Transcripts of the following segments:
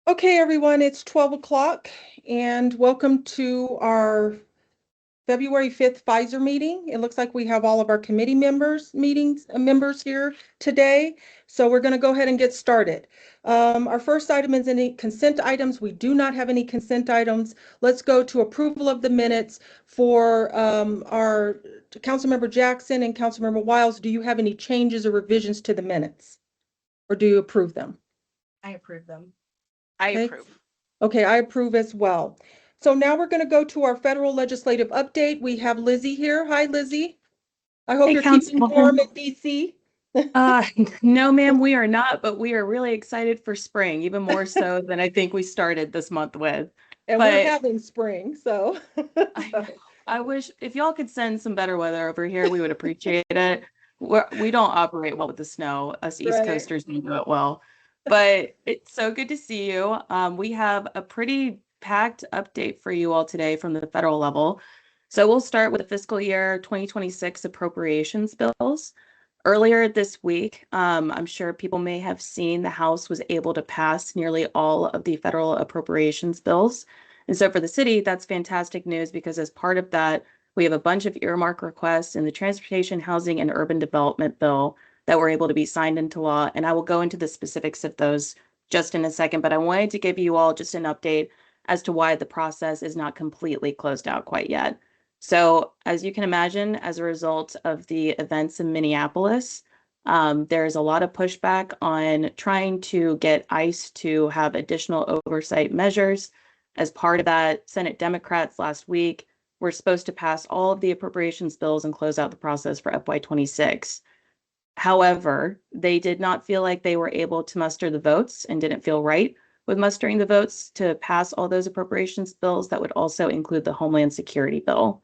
Okay, everyone, it's 12 o'clock and welcome to our February 5th Pfizer meeting. It looks like we have all of our committee members here today. So we're going to go ahead and get started. Our first item is any consent items. We do not have any consent items. Let's go to approval of the minutes for our Councilmember Jackson and Councilmember Wiles. Do you have any changes or revisions to the minutes? Or do you approve them? I approve them. I Okay. approve. Okay, I approve as well. So now we're going to go to our federal legislative update. We have Lizzie here. Hi, Lizzie. I hope Hey, you're keeping warm Councilwoman. in DC. Uh, no, ma'am, we are not, but we are really excited for spring, even more so than I think we started this month with. And we're But having spring, so. I know, I wish if y'all could send some better weather over here, we would appreciate it. We don't operate well with the snow. Us East Right. Coasters don't do it well. But it's so good to see you. We have a pretty packed update for you all today from the federal level. So we'll start with the fiscal year 2026 appropriations bills. Earlier this week, I'm sure people may have seen the House was able to pass nearly all of the federal appropriations bills. And so for the city, that's fantastic news because as part of that, we have a bunch of earmark requests in the Transportation, Housing, and Urban Development Bill that were able to be signed into law. And I will go into the specifics of those just in a second, but I wanted to give you all just an update as to why the process is not completely closed out quite yet. So as you can imagine, as a result of the events in Minneapolis, there's a lot of pushback on trying to get ICE to have additional oversight measures. As part of that, Senate Democrats last week were supposed to pass all of the appropriations bills and close out the process for FY26. However, they did not feel like they were able to muster the votes and didn't feel right with mustering the votes to pass all those appropriations bills that would also include the Homeland Security bill.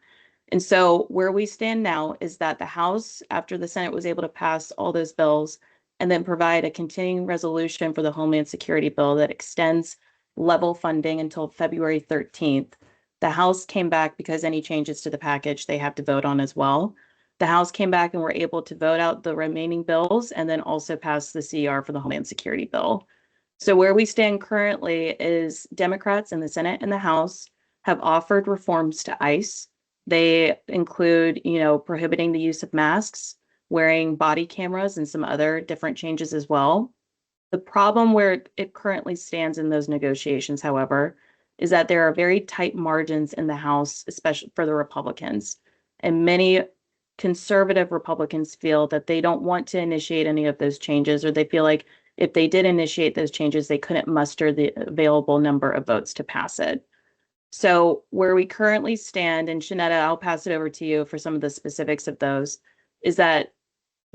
And so where we stand now is that the House, after the Senate was able to pass all those bills and then provide a continuing resolution for the Homeland Security bill that extends level funding until February 13th, the House came back because any changes to the package they have to vote on as well. The House came back and were able to vote out the remaining bills and then also pass the CR for the Homeland Security bill. So where we stand currently is Democrats in the Senate and the House have offered reforms to ICE. They include, prohibiting the use of masks, wearing body cameras, and some other different changes as well. The problem where it currently stands in those negotiations, however, is that there are very tight margins in the House, especially for the Republicans. And many conservative Republicans feel that they don't want to initiate any of those changes, or they feel like if they did initiate those changes, they couldn't muster the available number of votes to pass it. So where we currently stand, and Shanetta, I'll pass it over to you for some of the specifics of those, is that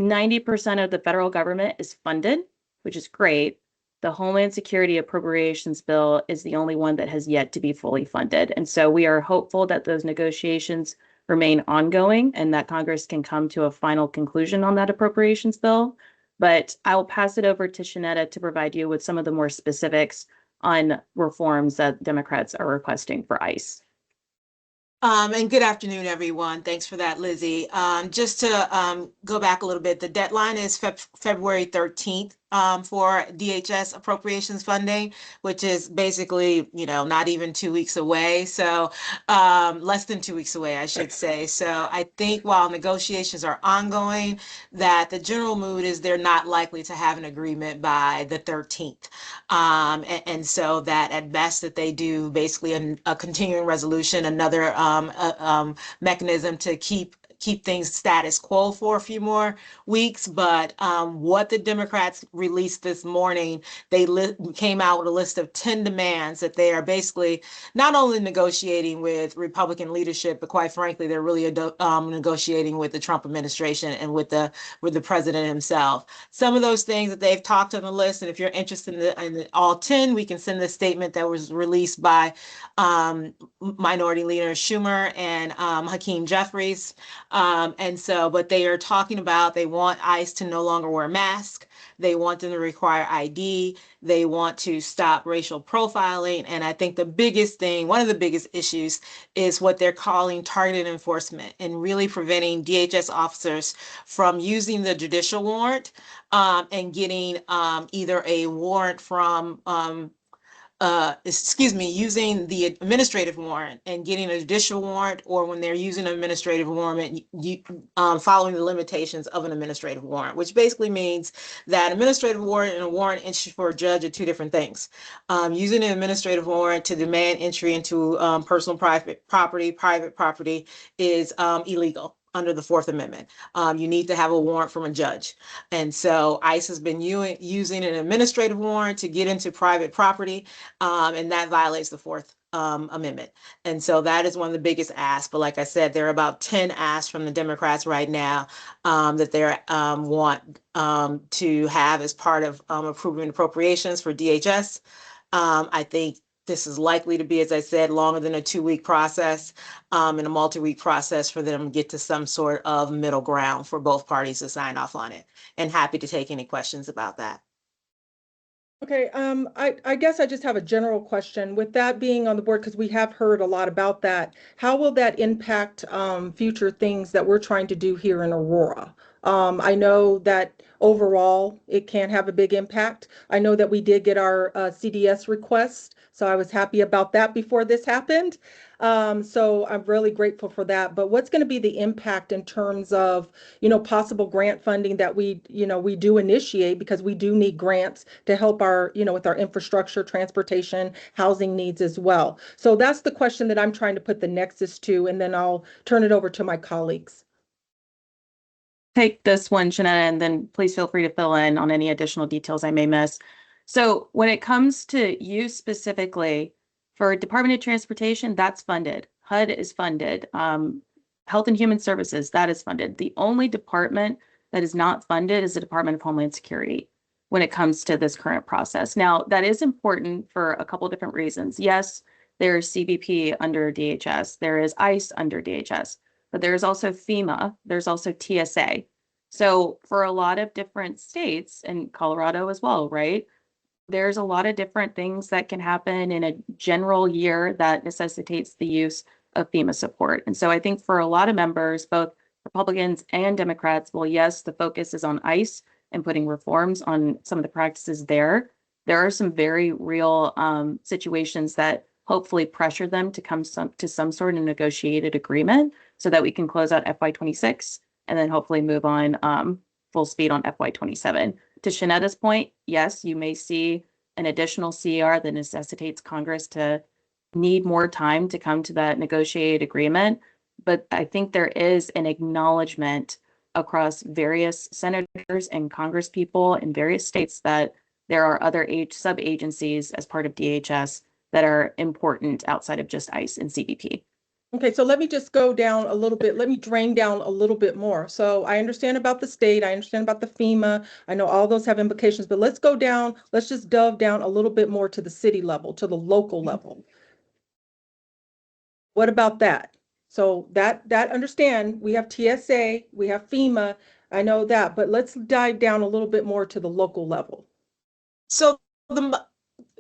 90% of the federal government is funded, which is great. The Homeland Security Appropriations Bill is the only one that has yet to be fully funded. And so we are hopeful that those negotiations remain ongoing and that Congress can come to a final conclusion on that appropriations bill. But I'll pass it over to Shanetta to provide you with some of the more specifics on reforms that Democrats are requesting for ICE. And good afternoon, everyone. Thanks for that, Lizzie. Just to go back a little bit, the deadline is February 13th for DHS appropriations funding, which is basically, not even 2 weeks away. So less than 2 weeks away, I should say. So I think while negotiations are ongoing, that the general mood is they're not likely to have an agreement by the 13th. And so that at best that they do basically a continuing resolution, another mechanism to keep things status quo for a few more weeks. But what the Democrats released this morning, they came out with a list of 10 demands that they are basically not only negotiating with Republican leadership, but quite frankly, they're really negotiating with the Trump administration and with the president himself. Some of those things that they've talked on the list, and if you're interested in all 10, we can send the statement that was released by Minority Leader Schumer and Hakeem Jeffries. But they are talking about, they want ICE to no longer wear masks. They want them to require ID. They want to stop racial profiling. And I think the biggest thing, one of the biggest issues, is what they're calling targeted enforcement and really preventing DHS officers from using the judicial warrant and getting either a warrant from using the administrative warrant and getting an additional warrant, or when they're using an administrative warrant, following the limitations of an administrative warrant, which basically means that administrative warrant and a warrant entry for a judge are two different things. Using an administrative warrant to demand entry into personal private property is illegal under the Fourth Amendment. You need to have a warrant from a judge. And so ICE has been using an administrative warrant to get into private property, and that violates the Fourth Amendment. And so that is one of the biggest asks. But like I said, there are about 10 asks from the Democrats right now that they want to have as part of approving appropriations for DHS. I think this is likely to be, as I said, longer than a 2-week process, and a multi-week process for them to get to some sort of middle ground for both parties to sign off on it. And happy to take any questions about that. Okay, I guess I just have a general question. With that being on the board, because we have heard a lot about that, how will that impact future things that we're trying to do here in Aurora? I know that overall it can have a big impact. I know that we did get our CDS request, so I was happy about that before this happened. So I'm really grateful for that. But what's going to be the impact in terms of, possible grant funding that we do initiate, because we do need grants to help our, with our infrastructure, transportation, housing needs as well. So that's the question that I'm trying to put the nexus to, and then I'll turn it over to my colleagues. Take this one, Shanetta, and then please feel free to fill in on any additional details I may miss. So when it comes to you specifically, for Department of Transportation, that's funded. HUD is funded. Health and Human Services, that is funded. The only department that is not funded is the Department of Homeland Security when it comes to this current process. Now, that is important for a couple different reasons. Yes, there's CBP under DHS. There is ICE under DHS. But there's also FEMA, there's also TSA. So for a lot of different states, and Colorado as well, right? There's a lot of different things that can happen in a general year that necessitates the use of FEMA support. And so I think for a lot of members, both Republicans and Democrats, well, yes, the focus is on ICE and putting reforms on some of the practices there. There are some very real situations that hopefully pressure them to come to some sort of negotiated agreement so that we can close out FY26 and then hopefully move on full speed on FY27. To Shanetta's point, yes, you may see an additional CR that necessitates Congress to need more time to come to that negotiated agreement. But I think there is an acknowledgement across various senators and congresspeople in various states that there are other sub-agencies as part of DHS that are important outside of just ICE and CBP. Okay, so let me just go down a little bit. Let me drain down a little bit more. So I understand about the state. I understand about the FEMA. I know all those have implications, but let's go down. Let's just delve down a little bit more to the city level, to the local level. What about that? So that understand, we have TSA, we have FEMA. I know that, but let's dive down a little bit more to the local level. So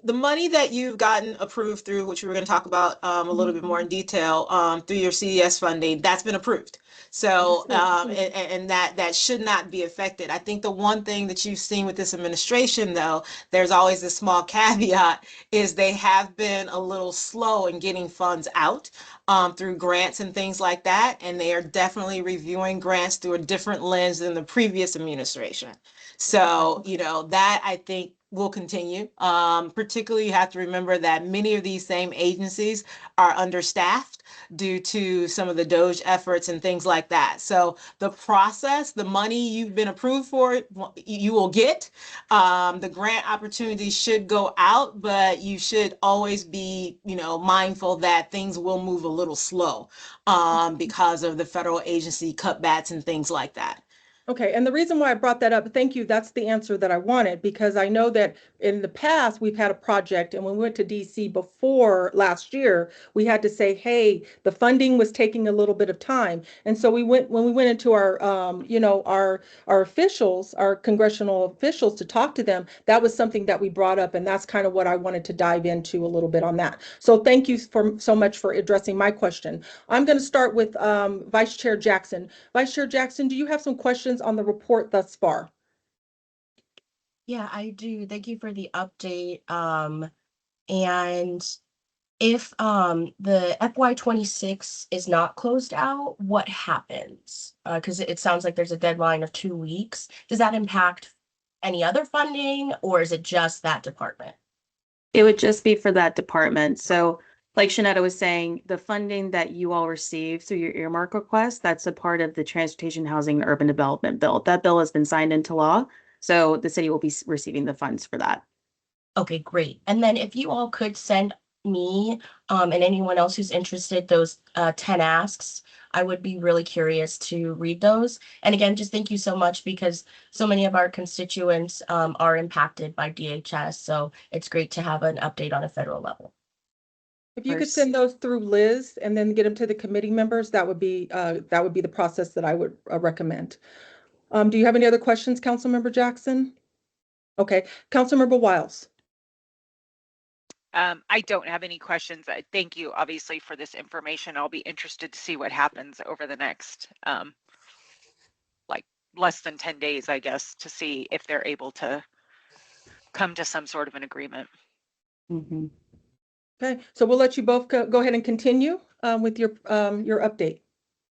the money that you've gotten approved through, which we were going to talk about a little bit more in detail, through your CDS funding, that's been approved. So, and that should not be affected. I think the one thing that you've seen with this administration, though, there's always a small caveat, is they have been a little slow in getting funds out through grants and things like that. And they are definitely reviewing grants through a different lens than the previous administration. So, that I think will continue. Particularly, you have to remember that many of these same agencies are understaffed due to some of the DOGE efforts and things like that. So the process, the money you've been approved for, you will get. The grant opportunities should go out, but you should always be, mindful that things will move a little slow because of the federal agency cutbacks and things like that. Okay, and the reason why I brought that up, thank you, that's the answer that I wanted, because I know that in the past we've had a project, and when we went to DC before last year, we had to say, hey, the funding was taking a little bit of time. And so when we went into our, our officials, our congressional officials, to talk to them, that was something that we brought up, and that's kind of what I wanted to dive into a little bit on that. So thank you so much for addressing my question. I'm going to start with Vice Chair Jackson. Vice Chair Jackson, do you have some questions on the report thus far? Yeah, I do. Thank you for the update. And if the FY26 is not closed out, what happens? Because it sounds like there's a deadline of 2 weeks. Does that impact any other funding, or is it just that department? It would just be for that department. So like Shanetta was saying, the funding that you all receive through your earmark request, that's a part of the Transportation, Housing, and Urban Development Bill. That bill has been signed into law. So the city will be receiving the funds for that. Okay, great. And then if you all could send me and anyone else who's interested those 10 asks, I would be really curious to read those. And again, just thank you so much, because so many of our constituents are impacted by DHS. So it's great to have an update on a federal level. If you could send those through Liz and then get them to the committee members, that would be the process that I would recommend. Do you have any other questions, Councilmember Jackson? Okay, Councilmember Wiles. I don't have any questions. Thank you, obviously, for this information. I'll be interested to see what happens over the next, like less than 10 days, I guess, to see if they're able to come to some sort of an agreement. Mm-hmm. Okay, so we'll let you both go ahead and continue with your update.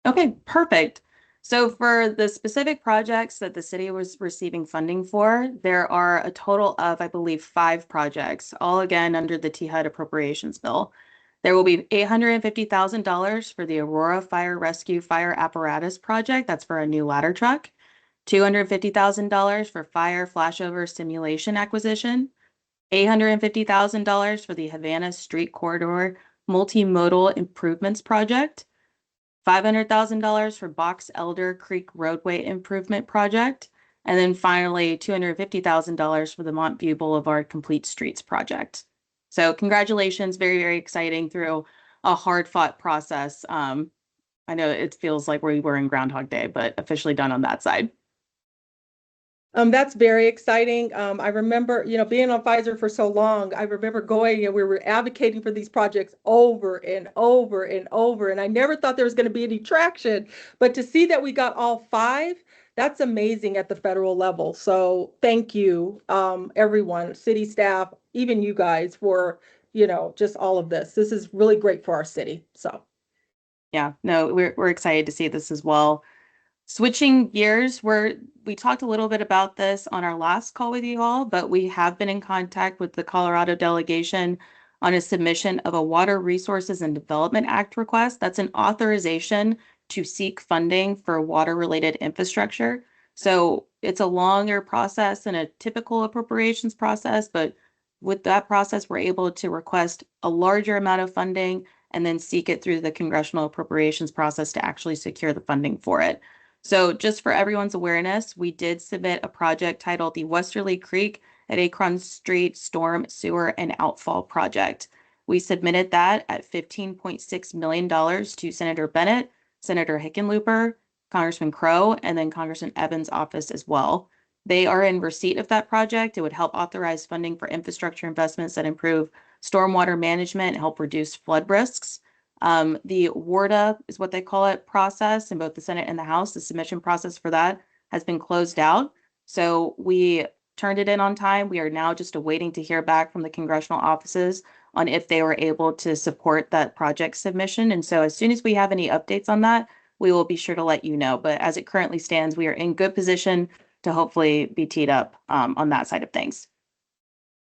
Okay, perfect. So for the specific projects that the city was receiving funding for, there are a total of, I believe, 5 projects, all again under the THUD appropriations bill. There will be $850,000 for the Aurora Fire Rescue Fire Apparatus Project. That's for a new ladder truck. $250,000 for fire flashover simulation acquisition. $850,000 for the Havana Street Corridor Multimodal Improvements Project. $500,000 for Box Elder Creek Roadway Improvement Project. And then finally, $250,000 for the Montview Boulevard Complete Streets Project. So congratulations, very, very exciting through a hard-fought process. I know it feels like we were in Groundhog Day, but officially done on that side. That's very exciting. I remember, being on Pfizer for so long, I remember going and we were advocating for these projects over and over and over. And I never thought there was going to be any traction, but to see that we got all 5, that's amazing at the federal level. So thank you, everyone, city staff, even you guys for, just all of this. This is really great for our city. So. Yeah, no, we're excited to see this as well. Switching gears, we talked a little bit about this on our last call with you all, but we have been in contact with the Colorado delegation on a submission of a Water Resources and Development Act request. That's an authorization to seek funding for water-related infrastructure. So it's a longer process than a typical appropriations process, but with that process, we're able to request a larger amount of funding and then seek it through the congressional appropriations process to actually secure the funding for it. So just for everyone's awareness, we did submit a project titled the Westerly Creek at Akron Street Storm Sewer and Outfall Project. We submitted that at $15.6 million to Senator Bennett, Senator Hickenlooper, Congressman Crow, and then Congressman Evans' office as well. They are in receipt of that project. It would help authorize funding for infrastructure investments that improve stormwater management and help reduce flood risks. The WARDA is what they call it process in both the Senate and the House. The submission process for that has been closed out. So we turned it in on time. We are now just awaiting to hear back from the congressional offices on if they were able to support that project submission. And so as soon as we have any updates on that, we will be sure to let you know. But as it currently stands, we are in good position to hopefully be teed up on that side of things.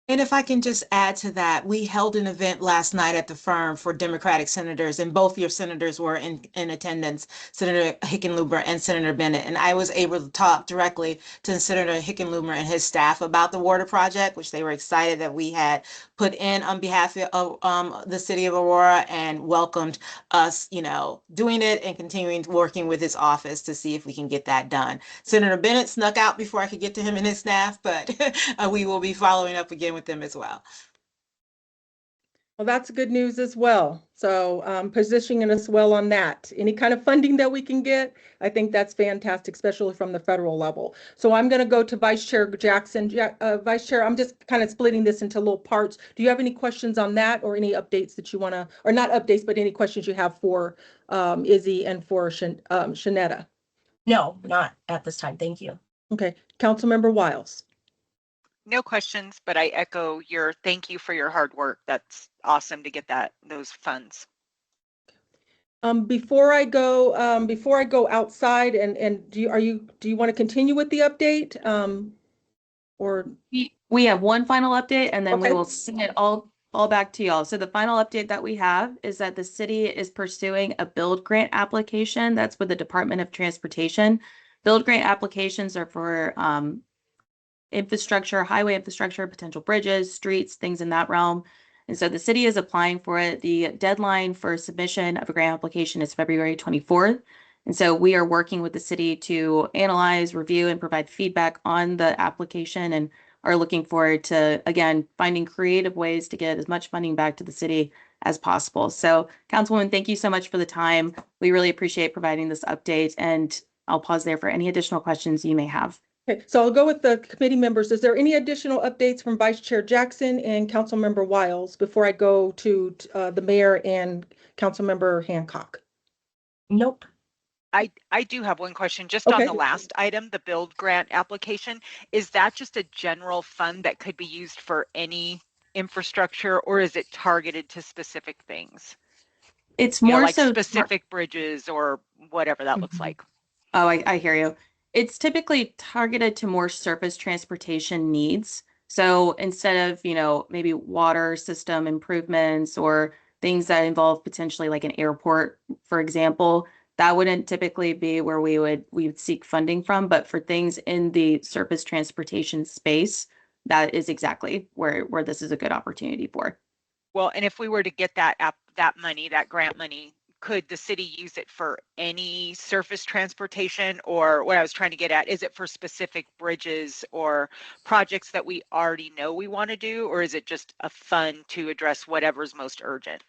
And if I can just add to that, we held an event last night at the firm for Democratic senators, and both your senators were in attendance, Senator Hickenlooper and Senator Bennett. And I was able to talk directly to Senator Hickenlooper and his staff about the water project, which they were excited that we had put in on behalf of the city of Aurora, and welcomed us, doing it and continuing working with his office to see if we can get that done. Senator Bennett snuck out before I could get to him and his staff, but we will be following up again with them as well. Well, that's good news as well. So positioning us well on that. Any kind of funding that we can get, I think that's fantastic, especially from the federal level. So I'm going to go to Vice Chair Jackson. Vice Chair, I'm just kind of splitting this into little parts. Do you have any questions on that, or any updates that you want to, or not updates, but any questions you have for Izzy and for Shanetta? No, not at this time. Thank you. Okay, Councilmember Wiles. No questions, but I echo your thank you for your hard work. That's awesome to get those funds. Before I go outside and do you want to continue with the update? Or, We have one final update and then we Okay. will send it all back to y'all. So the final update that we have is that the city is pursuing a build grant application. That's with the Department of Transportation. Build grant applications are for infrastructure, highway infrastructure, potential bridges, streets, things in that realm. And so the city is applying for it. The deadline for submission of a grant application is February 24th. And so we are working with the city to analyze, review, and provide feedback on the application and are looking forward to, again, finding creative ways to get as much funding back to the city as possible. So, Councilwoman, thank you so much for the time. We really appreciate providing this update, and I'll pause there for any additional questions you may have. okay, so I'll go with the committee members. Is there any additional updates from Vice Chair Jackson and Councilmember Wiles before I go to the mayor and Councilmember Hancock? Nope. I do have one question just on Okay. the last item, the build grant application. Is that just a general fund that could be used for any infrastructure, or is it targeted to specific things? It's You know, more like so specific bridges or whatever that looks like. Oh, I hear you. It's typically targeted to more surface transportation needs. So instead of, maybe water system improvements or things that involve potentially like an airport, for example, that wouldn't typically be where we would seek funding from. But for things in the surface transportation space, that is exactly where this is a good opportunity for. Well, and if we were to get that money, that grant money, could the city use it for any surface transportation? Or what I was trying to get at, is it for specific bridges or projects that we already know we want to do? Or is it just a fund to address whatever's most urgent?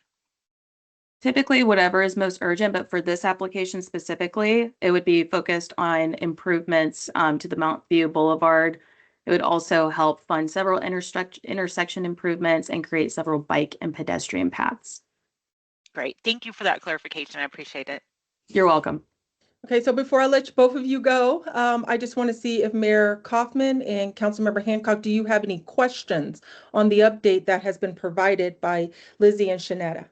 Typically, whatever is most urgent, but for this application specifically, it would be focused on improvements to the Mount View Boulevard. It would also help fund several intersection improvements and create several bike and pedestrian paths. Great. Thank you for that clarification. I appreciate it. You're welcome. Okay, so before I let both of you go, I just want to see if Mayor Kaufman and Councilmember Hancock, do you have any questions on the update that has been provided by Lizzie and Shanetta?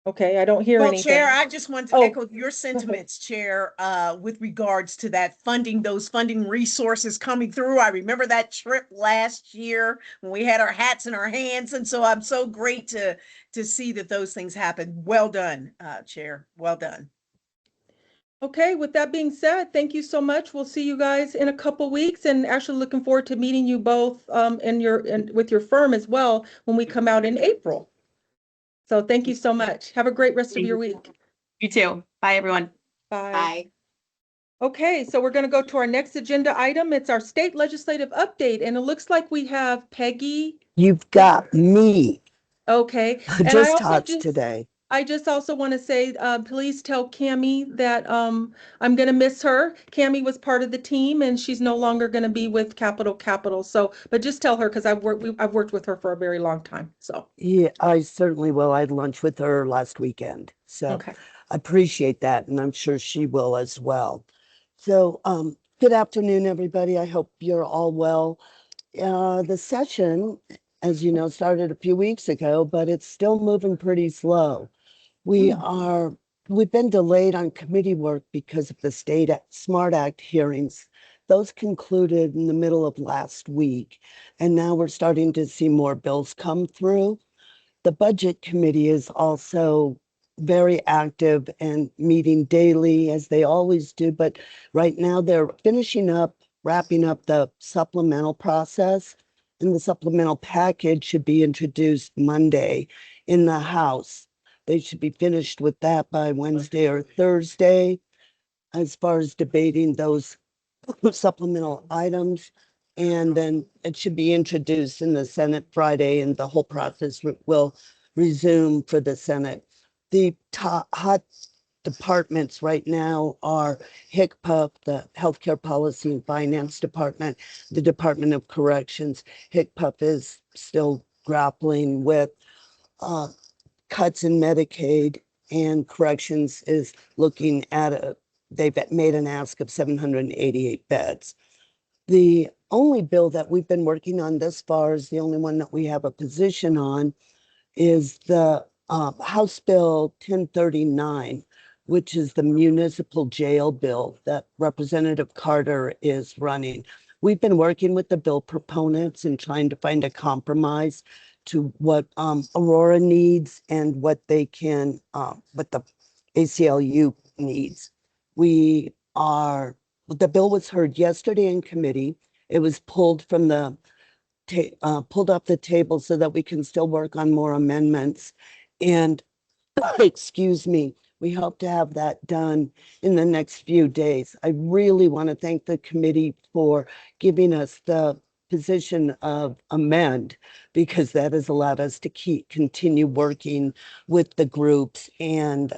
Okay, I don't hear Well, anything. Chair, I just wanted to Oh. echo your sentiments, Chair, with regards to that funding, those funding resources coming through. I remember that trip last year when we had our hats in our hands. And so I'm so great to see that those things happen. Well done, Chair. Well done. Okay, with that being said, thank you so much. We'll see you guys in a couple weeks, and actually looking forward to meeting you both and with your firm as well when we come out in April. So thank you so much. Have a great rest of your week. You too. Bye, everyone. Bye. Bye. Okay, so we're going to go to our next agenda item. It's our state legislative update, and it looks like we have Peggy. You've got me. Okay. And Just tots today. I just also want to say, please tell Cammie that I'm going to miss her. Cammie was part of the team, and she's no longer going to be with Capital. So, but just tell her, because I've worked with her for a very long time. So Yeah, I certainly will. I had lunch with her last weekend. So okay. I appreciate that, and I'm sure she will as well. So good afternoon, everybody. I hope you're all well. The session, as you know, started a few weeks ago, but it's still moving pretty slow. We've been delayed on committee work because of the State SMART Act hearings. Those concluded in the middle of last week, and now we're starting to see more bills come through. The Budget Committee is also very active and meeting daily, as they always do, but right now they're wrapping up the supplemental process, and the supplemental package should be introduced Monday in the House. They should be finished with that by Wednesday or Thursday as far as debating those supplemental items. And then it should be introduced in the Senate Friday, and the whole process will resume for the Senate. The hot departments right now are HCPF, the Healthcare Policy and Finance Department, the Department of Corrections. HCPF is still grappling with cuts in Medicaid, and Corrections is looking at they've made an ask of 788 beds. The only bill that we've been working on thus far is the only one that we have a position on is the House Bill 1039, which is the municipal jail bill that Representative Carter is running. We've been working with the bill proponents and trying to find a compromise to what Aurora needs and what they can, what the ACLU needs. The bill was heard yesterday in committee. It was pulled from the pulled off the table so that we can still work on more amendments. And excuse me, we hope to have that done in the next few days. I really want to thank the committee for giving us the position of amend, because that has allowed us to continue working with the groups. And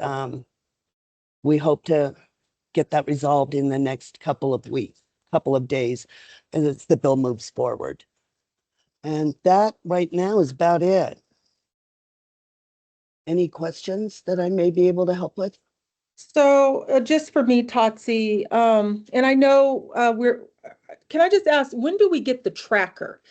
we hope to get that resolved in the next couple of days as the bill moves forward. And that right now is about it. Any questions that I may be able to help with? So just for me, Totsi, and I know can I just ask, when do we get the tracker?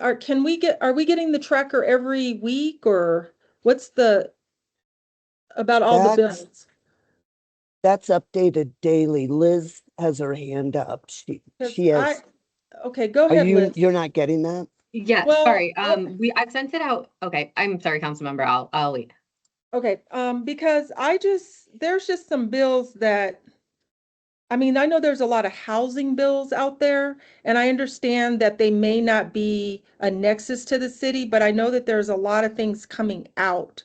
Are we getting the tracker every week, or what's about all the bills? That's updated daily. Liz has her hand up. She has. Okay, go Are ahead, Liz. you're not getting that? Yeah, Well, sorry. I've sent it out. Okay, I'm sorry, Councilmember. I'll lead. Okay, because there's just some bills that, I mean, I know there's a lot of housing bills out there, and I understand that they may not be a nexus to the city, but I know that there's a lot of things coming out.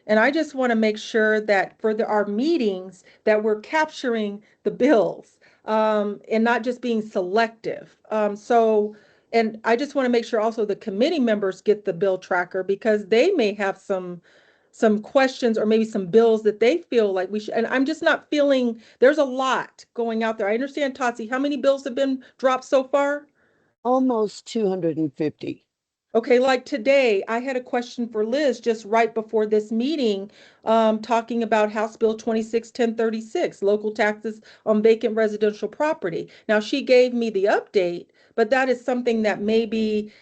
And I just want to make sure that for our meetings, that we're capturing the bills, and not just being selective. And I just want to make sure also the committee members get the bill tracker, because they may have some questions or maybe some bills that they feel like we should. And I'm just not feeling, there's a lot going out there. I understand, Tatsi, how many bills have been dropped so far? Almost 250. Okay, like today, I had a question for Liz just right before this meeting, talking about House Bill 261036, local taxes on vacant residential property. Now, she gave me the update, but that is something that maybe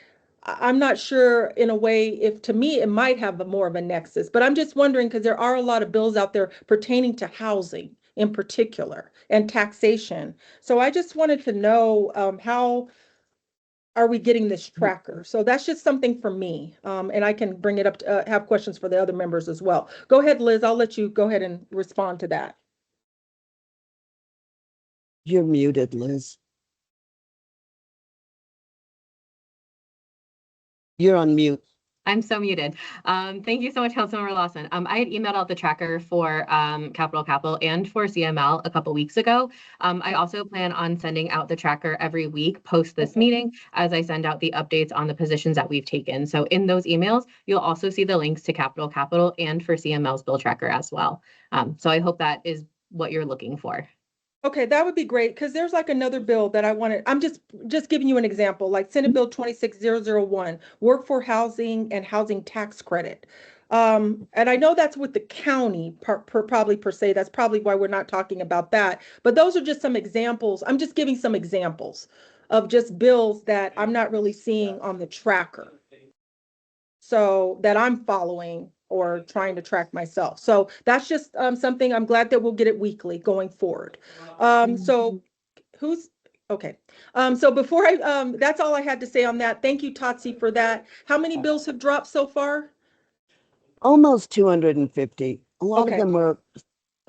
I'm not sure in a way, if to me it might have more of a nexus, but I'm just wondering because there are a lot of bills out there pertaining to housing in particular and taxation. So I just wanted to know, how are we getting this tracker? So that's just something for me. And I can bring it up to have questions for the other members as well. Go ahead, Liz. I'll let you go ahead and respond to that. You're muted, Liz. You're on mute. I'm so muted. Thank you so much, Councilmember Lawson. I had emailed out the tracker for Capital and for CML a couple weeks ago. I also plan on sending out the tracker every week post this meeting as I send out the updates on the positions that we've taken. So in those emails, you'll also see the links to Capital and for CML's bill tracker as well. So I hope that is what you're looking for. Okay, that would be great, because there's like another bill that I wanted. I'm just giving you an example, like Senate Bill 26001, workforce housing and housing tax credit. And I know that's with the county probably per se. That's probably why we're not talking about that. But those are just some examples. I'm just giving some examples of just bills that I'm not really seeing on the tracker. So that I'm following or trying to track myself. So that's just something. I'm glad that we'll get it weekly going forward. So okay. So before that's all I had to say on that. Thank you, Tatsi, for that. How many bills have dropped so far? Almost 250. A lot Okay. of them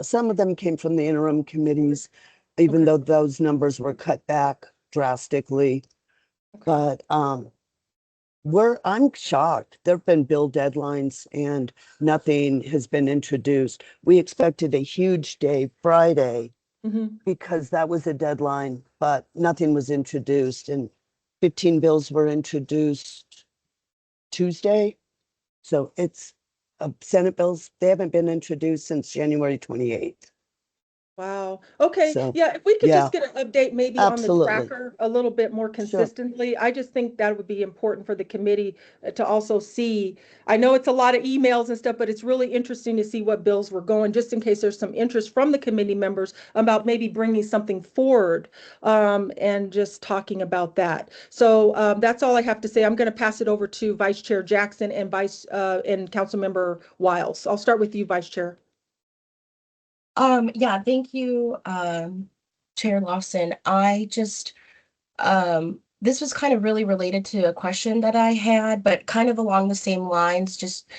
some of them came from the interim committees, even though those numbers were cut back drastically. But I'm shocked. There have been bill deadlines and nothing has been introduced. We expected a huge day Friday because that was a deadline, but nothing was introduced, and 15 bills were introduced Tuesday. So it's Senate bills, they haven't been introduced since January 28th. Wow. Okay. So, Yeah, if we could yeah, just get an update maybe on the absolutely. tracker a little bit more consistently. I just think that would be important for the committee to also see. I know it's a lot of emails and stuff, but it's really interesting to see what bills were going, just in case there's some interest from the committee members about maybe bringing something forward, and just talking about that. So that's all I have to say. I'm going to pass it over to Vice Chair Jackson and and Councilmember Wiles. I'll start with you, Vice Chair. Yeah, thank you, Chair Lawson. This was kind of really related to a question that I had, but kind of along the same lines, just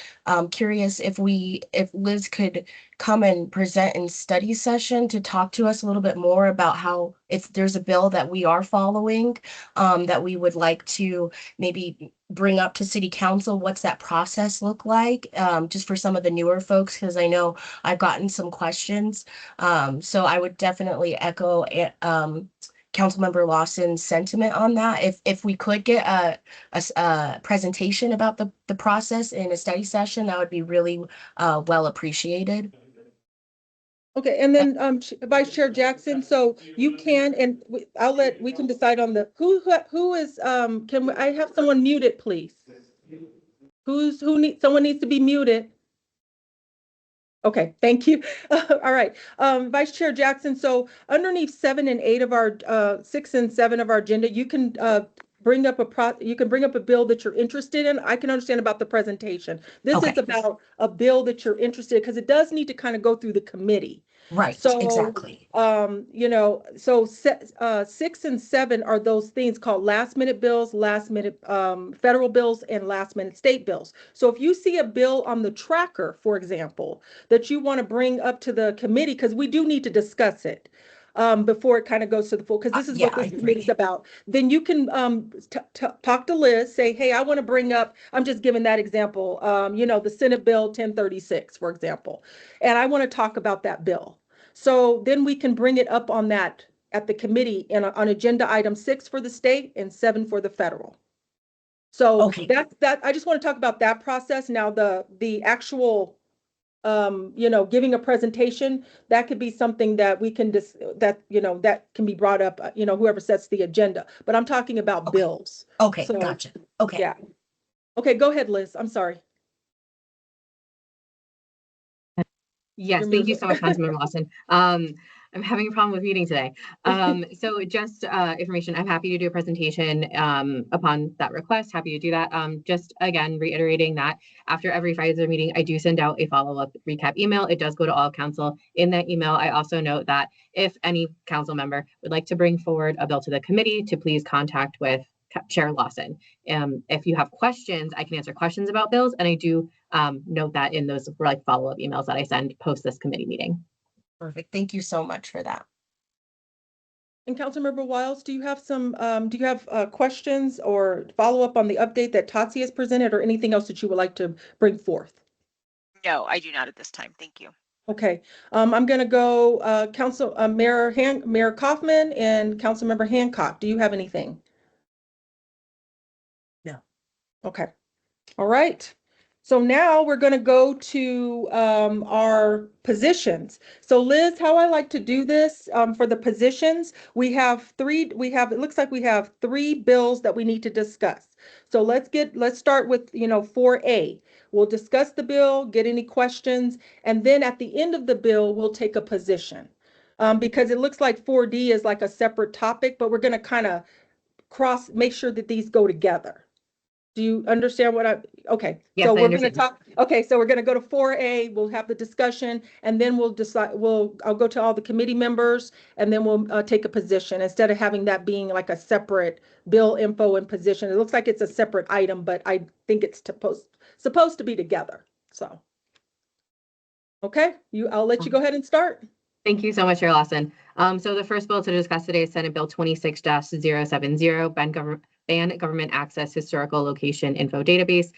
curious if Liz could come and present in study session to talk to us a little bit more about how, if there's a bill that we are following, that we would like to maybe bring up to city council, what's that process look like? Just for some of the newer folks, because I know I've gotten some questions. So I would definitely echo Councilmember Lawson's sentiment on that. If we could get a presentation about the process in a study session, that would be really well appreciated. Okay, and then Vice Chair Jackson, so you can, and we can decide on who is, I have someone muted, please? Someone needs to be muted. Okay, thank you. All right, Vice Chair Jackson, so underneath 7 and 8 of our, 6 and 7 of our agenda, you can bring up a bill that you're interested in. I can understand about the presentation. This Okay. is about a bill that you're interested, because it does need to kind of go through the committee. Right, So, exactly. So 6 and 7 are those things called last minute bills, last minute federal bills, and last minute state bills. So if you see a bill on the tracker, for example, that you want to bring up to the committee, because we do need to discuss it before it kind of goes to the full, because this is what this committee's about, then you can talk to Liz, say, hey, I want to bring up, I'm just giving that example, the Senate Bill 1036, for example, and I want to talk about that bill. So then we can bring it up on that at the committee on agenda item 6 for the state and 7 for the federal. So Okay. that I just want to talk about that process. Now the actual giving a presentation, that could be something that we can that can be brought up, whoever sets the agenda. But I'm talking about bills. Okay, So, gotcha. Okay. yeah. Okay, go ahead, Liz. I'm sorry. Yes, thank you so much, Councilmember Lawson. I'm having a problem with meeting today. So just information, I'm happy to do a presentation upon that request, happy to do that. Just again, reiterating that after every Pfizer meeting, I do send out a follow-up recap email. It does go to all council. In that email, I also note that if any council member would like to bring forward a bill to the committee, to please contact with Chair Lawson. If you have questions, I can answer questions about bills, and I do note that in those follow-up emails that I send post this committee meeting. Perfect. Thank you so much for that. And Councilmember Wiles, do you have questions or follow-up on the update that Tatsi has presented, or anything else that you would like to bring forth? No, I do not at this time. Thank you. Okay, I'm going to go Mayor Kaufman and Councilmember Hancock. Do you have anything? No. Okay. All right. So now we're going to go to our positions. So Liz, how I like to do this for the positions, it looks like we have 3 bills that we need to discuss. So let's start with, 4A. We'll discuss the bill, get any questions, and then at the end of the bill, we'll take a position. Because it looks like 4D is like a separate topic, but we're going to kind of make sure that these go together. Do you understand okay. Yes, So I we're going to understand. so we're going to go to 4A, we'll have the discussion, and then we'll decide, I'll go to all the committee members, and then we'll take a position instead of having that being like a separate bill info and position. It looks like it's a separate item, but I think it's supposed to be together. So, okay, I'll let you go ahead and start. Thank you so much, Chair Lawson. So the first bill to discuss today is Senate Bill 26-070, ban government access historical location info database.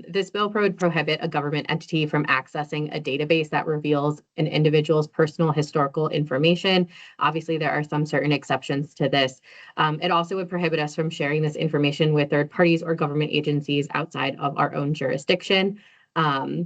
This bill would prohibit a government entity from accessing a database that reveals an individual's personal historical information. Obviously, there are some certain exceptions to this. It also would prohibit us from sharing this information with third parties or government agencies outside of our own jurisdiction. A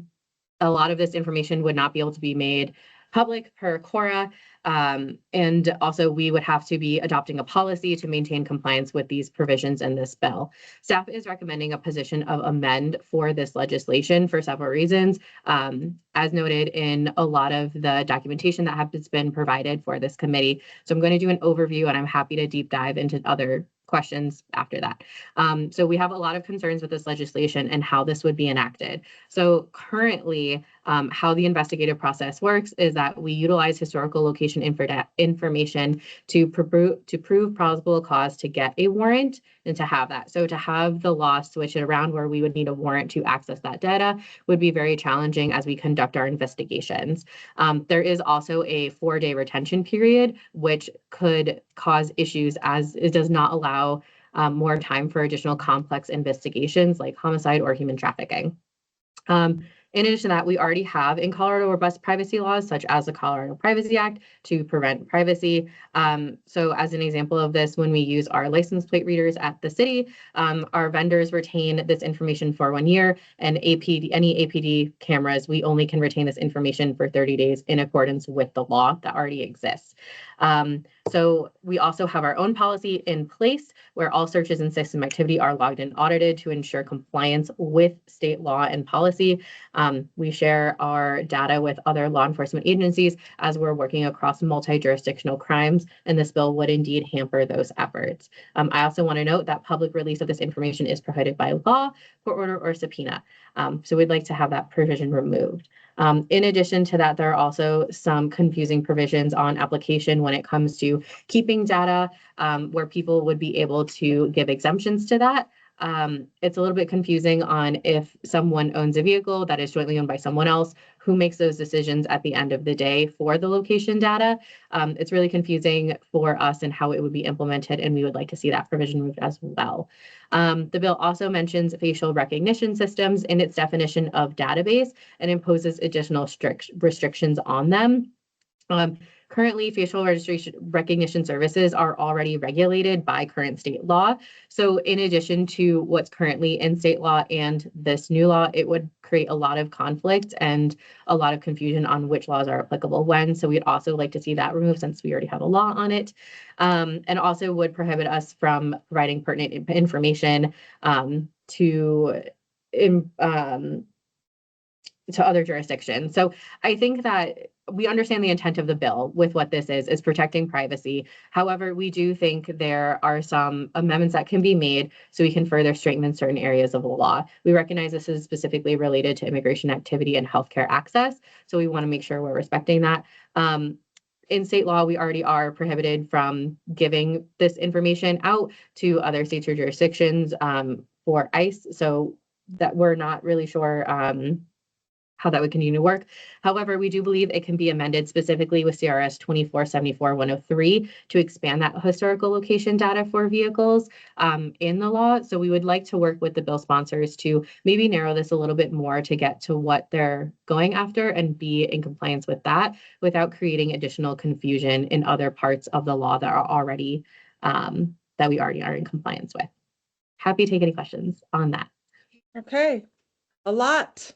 lot of this information would not be able to be made public per Cora. And also we would have to be adopting a policy to maintain compliance with these provisions in this bill. Staff is recommending a position of amend for this legislation for several reasons, as noted in a lot of the documentation that has been provided for this committee. So I'm going to do an overview, and I'm happy to deep dive into other questions after that. So we have a lot of concerns with this legislation and how this would be enacted. So currently, how the investigative process works is that we utilize historical location information to prove plausible cause to get a warrant and to have that. So to have the law switch it around where we would need a warrant to access that data would be very challenging as we conduct our investigations. There is also a 4-day retention period, which could cause issues as it does not allow more time for additional complex investigations like homicide or human trafficking. In addition to that, we already have in Colorado robust privacy laws, such as the Colorado Privacy Act, to prevent privacy. So as an example of this, when we use our license plate readers at the city, our vendors retain this information for 1 year, and any APD cameras, we only can retain this information for 30 days in accordance with the law that already exists. So we also have our own policy in place where all searches and system activity are logged and audited to ensure compliance with state law and policy. We share our data with other law enforcement agencies as we're working across multi-jurisdictional crimes, and this bill would indeed hamper those efforts. I also want to note that public release of this information is prohibited by law, court order, or subpoena. So we'd like to have that provision removed. In addition to that, there are also some confusing provisions on application when it comes to keeping data, where people would be able to give exemptions to that. It's a little bit confusing on if someone owns a vehicle that is jointly owned by someone else, who makes those decisions at the end of the day for the location data. It's really confusing for us and how it would be implemented, and we would like to see that provision moved as well. The bill also mentions facial recognition systems in its definition of database and imposes additional strict restrictions on them. Currently, facial recognition services are already regulated by current state law. So in addition to what's currently in state law and this new law, it would create a lot of conflict and a lot of confusion on which laws are applicable when. So we'd also like to see that removed since we already have a law on it. And also would prohibit us from providing pertinent information to other jurisdictions. So I think that we understand the intent of the bill with what this is protecting privacy. However, we do think there are some amendments that can be made so we can further strengthen certain areas of the law. We recognize this is specifically related to immigration activity and healthcare access, so we want to make sure we're respecting that. In state law, we already are prohibited from giving this information out to other states or jurisdictions for ICE, so that we're not really sure how that would continue to work. However, we do believe it can be amended specifically with CRS 2474-103 to expand that historical location data for vehicles in the law. So we would like to work with the bill sponsors to maybe narrow this a little bit more to get to what they're going after and be in compliance with that without creating additional confusion in other parts of the law that are already that we already are in compliance with. Happy to take any questions on that. Okay, a lot.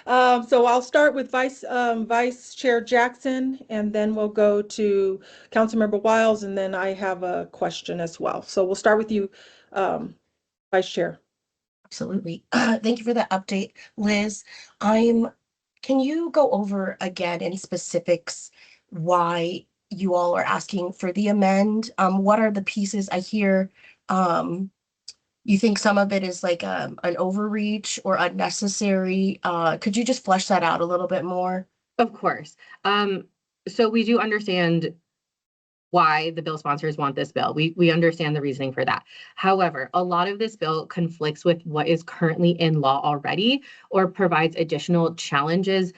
So I'll start with Vice Chair Jackson, and then we'll go to Councilmember Wiles, and then I have a question as well. So we'll start with you, Vice Chair. Absolutely. Thank you for that update, Liz. Can you go over again in specifics why you all are asking for the amend? What are the pieces I hear? You think some of it is like an overreach or unnecessary? Could you just flesh that out a little bit more? Of course. So we do understand why the bill sponsors want this bill. We understand the reasoning for that. However, a lot of this bill conflicts with what is currently in law already, or provides additional challenges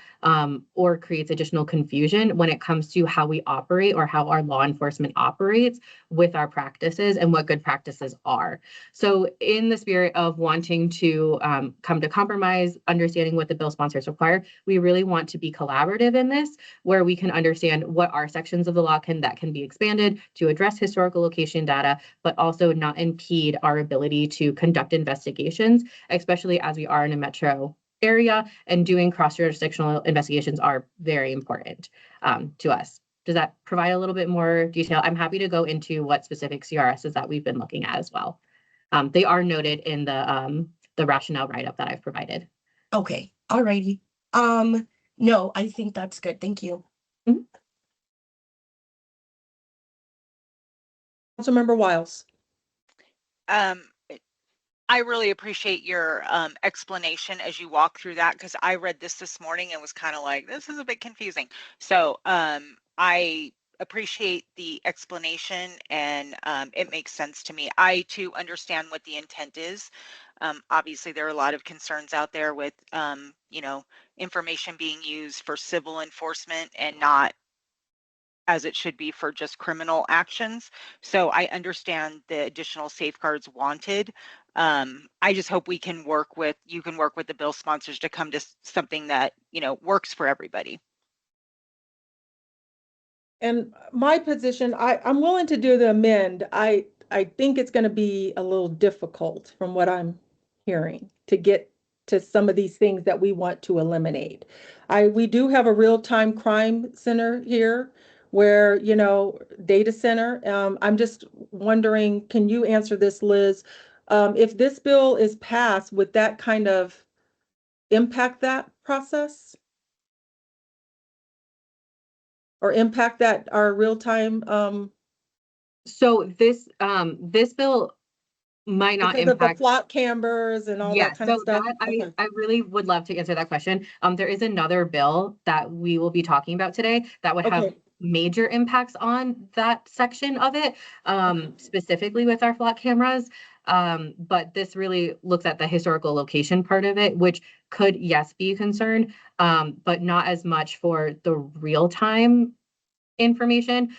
or creates additional confusion when it comes to how we operate or how our law enforcement operates with our practices and what good practices are. So in the spirit of wanting to come to compromise, understanding what the bill sponsors require, we really want to be collaborative in this, where we can understand what are sections of the law that can be expanded to address historical location data, but also not impede our ability to conduct investigations, especially as we are in a metro area, and doing cross-jurisdictional investigations are very important to us. Does that provide a little bit more detail? I'm happy to go into what specific CRSs that we've been looking at as well. They are noted in the rationale write-up that I've provided. Okay, alrighty. No, I think that's good. Thank you. Councilmember Wiles. I really appreciate your explanation as you walk through that, because I read this morning and was kind of like, this is a bit confusing. So I appreciate the explanation, and it makes sense to me. I too understand what the intent is. Obviously, there are a lot of concerns out there with information being used for civil enforcement and not as it should be for just criminal actions. So I understand the additional safeguards wanted. I just hope you can work with the bill sponsors to come to something that, works for everybody. And my position, I'm willing to do the amend. I think it's going to be a little difficult from what I'm hearing to get to some of these things that we want to eliminate. We do have a real-time crime center here where, data center. I'm just wondering, can you answer this, Liz? If this bill is passed, would that kind of impact that process? Or impact that our real-time So this bill might not because of the impact. flock cameras and all Yeah, that kind of so stuff? that Okay. I really would love to answer that question. There is another bill that we will be talking about today that would have Okay. major impacts on that section of it, specifically with our flock cameras. But this really looks at the historical location part of it, which could, yes, be a concern, but not as much for the real-time information.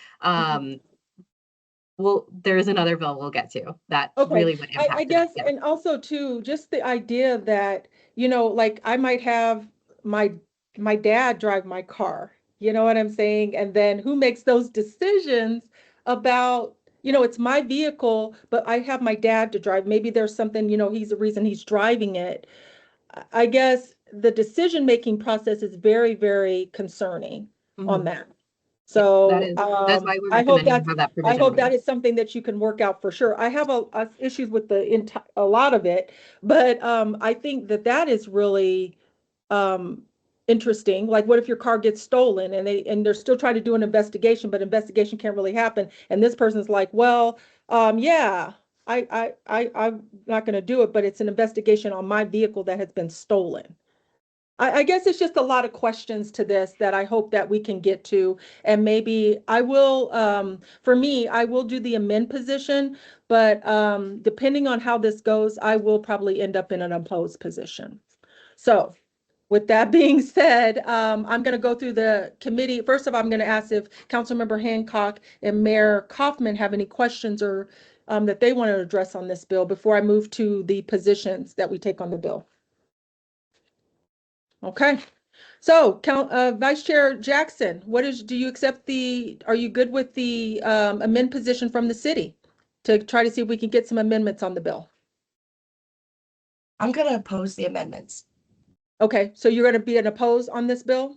Well, there's another bill we'll get to that Okay. really would impact I it. guess, Yeah. and also too, just the idea that, like I might have my dad drive my car, you know what I'm saying? And then who makes those decisions about, it's my vehicle, but I have my dad to drive. Maybe there's something, he's the reason he's driving it. I guess the decision-making process is very, very concerning on Mhm. that. Yeah, So that's why we're I hope recommending have that I provision hope that removed. is something that you can work out for sure. I have a issues with a lot of it, but I think that is really um interesting. Like, what if your car gets stolen and they're still trying to do an investigation, but investigation can't really happen, and this person's like, well, yeah, I'm not going to do it, but it's an investigation on my vehicle that has been stolen. I guess it's just a lot of questions to this that I hope that we can get to. And maybe I will, for me, I will do the amend position, but depending on how this goes, I will probably end up in an opposed position. So with that being said, I'm going to go through the committee. First of all, I'm going to ask if Councilmember Hancock and Mayor Kaufman have any questions or that they want to address on this bill before I move to the positions that we take on the bill. Okay. So, Vice Chair Jackson, do you accept are you good with the amend position from the city to try to see if we can get some amendments on the bill? I'm gonna oppose the amendments. Okay, so you're going to be an oppose on this bill?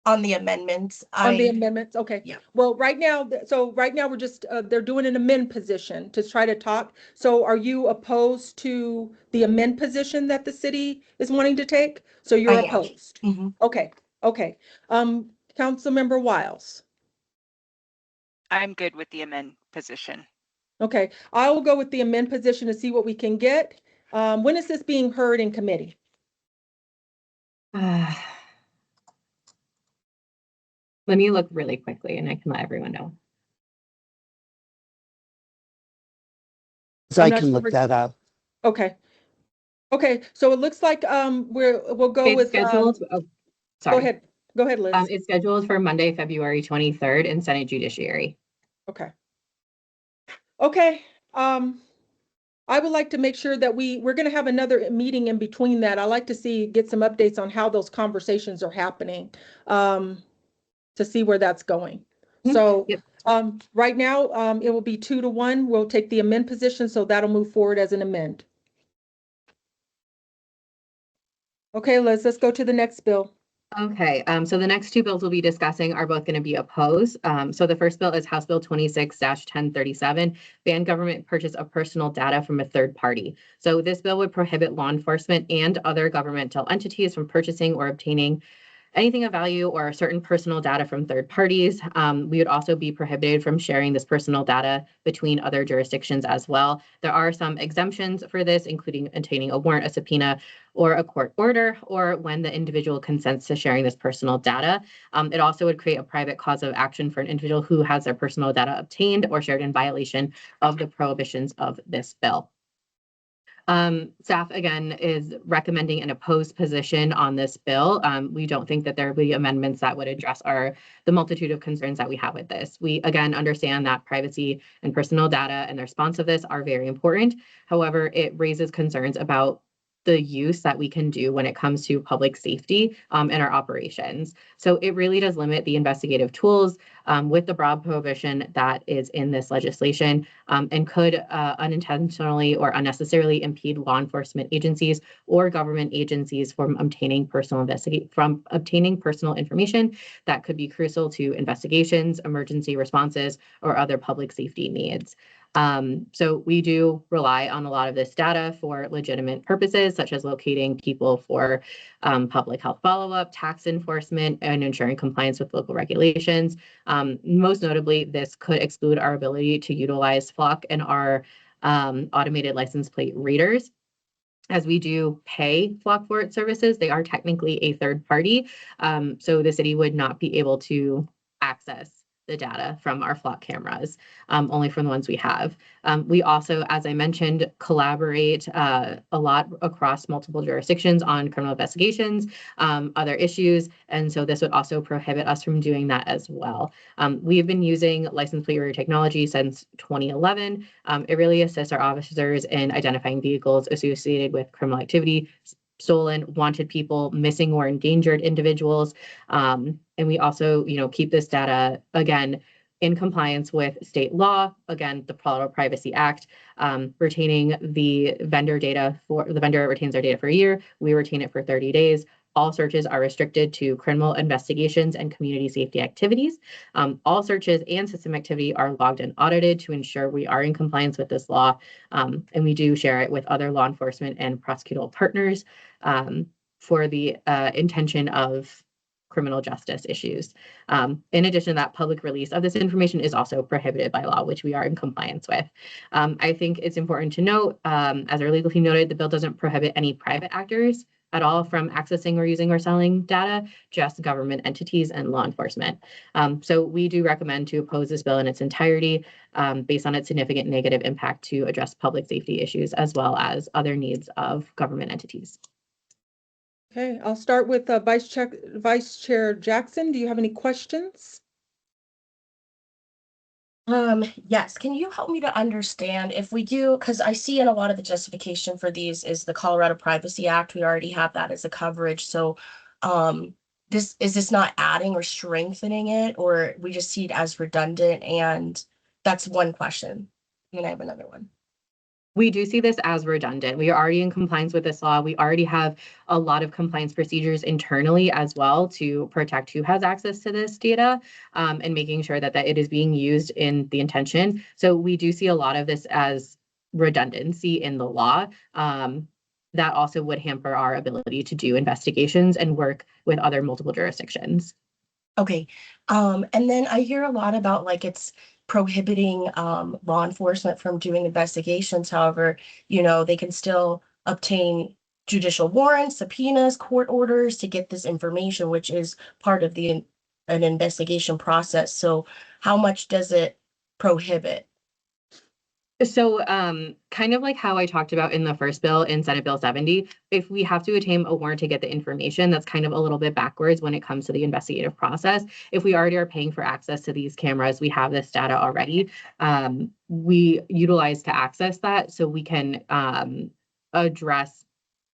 On the amendments, On the amendments, okay. Yeah. Well, right now we're just, they're doing an amend position to try to talk. So are you opposed to the amend position that the city is wanting to take? So you're I am. opposed? Mhm. Okay, okay. Councilmember Wiles? I'm good with the amend position. Okay, I will go with the amend position to see what we can get. When is this being heard in committee? Let me look really quickly and I can let everyone know. So I'm I not can look sure. that up. Okay. Okay, so it looks like we'll go It's with scheduled, go sorry. ahead. Go ahead, Liz. It's scheduled for Monday, February 23rd in Senate Judiciary. Okay. Okay. I would like to make sure that we're going to have another meeting in between that. I like to get some updates on how those conversations are happening, to see where that's going. So, Yep. right now, it will be 2-1. We'll take the amend position, so that'll move forward as an amend. Okay, Liz, let's go to the next bill. Okay, so the next two bills we'll be discussing are both going to be opposed. So the first bill is House Bill 26-1037, ban government purchase of personal data from a third party. So this bill would prohibit law enforcement and other governmental entities from purchasing or obtaining anything of value or certain personal data from third parties. We would also be prohibited from sharing this personal data between other jurisdictions as well. There are some exemptions for this, including obtaining a warrant, a subpoena, or a court order, or when the individual consents to sharing this personal data. It also would create a private cause of action for an individual who has their personal data obtained or shared in violation of the prohibitions of this bill. Staff again is recommending an opposed position on this bill. We don't think that there will be amendments that would address the multitude of concerns that we have with this. We again understand that privacy and personal data and the response of this are very important. However, it raises concerns about the use that we can do when it comes to public safety in our operations. So it really does limit the investigative tools with the broad prohibition that is in this legislation, and could unintentionally or unnecessarily impede law enforcement agencies or government agencies from obtaining personal information that could be crucial to investigations, emergency responses, or other public safety needs. So we do rely on a lot of this data for legitimate purposes, such as locating people for public health follow-up, tax enforcement, and ensuring compliance with local regulations. Most notably, this could exclude our ability to utilize Flock and our automated license plate readers. As we do pay Flock for its services, they are technically a third party. So the city would not be able to access the data from our Flock cameras, only from the ones we have. We also, as I mentioned, collaborate a lot across multiple jurisdictions on criminal investigations, other issues, and so this would also prohibit us from doing that as well. We've been using license plate reader technology since 2011. It really assists our officers in identifying vehicles associated with criminal activity, stolen, wanted people, missing or endangered individuals. And we also, keep this data, again, in compliance with state law, again, the Privacy Act, retaining the vendor retains their data for a year. We retain it for 30 days. All searches are restricted to criminal investigations and community safety activities. All searches and system activity are logged and audited to ensure we are in compliance with this law. And we do share it with other law enforcement and prosecutorial partners for the intention of criminal justice issues. In addition to that, public release of this information is also prohibited by law, which we are in compliance with. I think it's important to note, as our legal team noted, the bill doesn't prohibit any private actors at all from accessing or using or selling data, just government entities and law enforcement. So we do recommend to oppose this bill in its entirety based on its significant negative impact to address public safety issues as well as other needs of government entities. Okay, I'll start with Vice Chair Jackson. Do you have any questions? Yes, can you help me to understand if we do, because I see in a lot of the justification for these is the Colorado Privacy Act. We already have that as a coverage. So is this not adding or strengthening it, or we just see it as redundant? And that's one question. And I have another one. We do see this as redundant. We are already in compliance with this law. We already have a lot of compliance procedures internally as well to protect who has access to this data, and making sure that it is being used in the intention. So we do see a lot of this as redundancy in the law. That also would hamper our ability to do investigations and work with other multiple jurisdictions. Okay. And then I hear a lot about it's prohibiting law enforcement from doing investigations. However, they can still obtain judicial warrants, subpoenas, court orders to get this information, which is part of an investigation process. So how much does it prohibit? So kind of like how I talked about in the first bill in Senate Bill 70, if we have to obtain a warrant to get the information, that's kind of a little bit backwards when it comes to the investigative process. If we already are paying for access to these cameras, we have this data already. We utilize to access that so we can address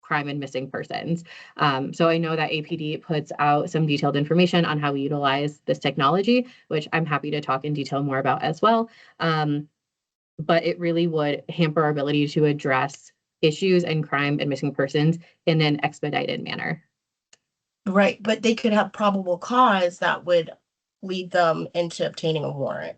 crime and missing persons. So I know that APD puts out some detailed information on how we utilize this technology, which I'm happy to talk in detail more about as well. But it really would hamper our ability to address issues and crime and missing persons in an expedited manner. Right, but they could have probable cause that would lead them into obtaining a warrant.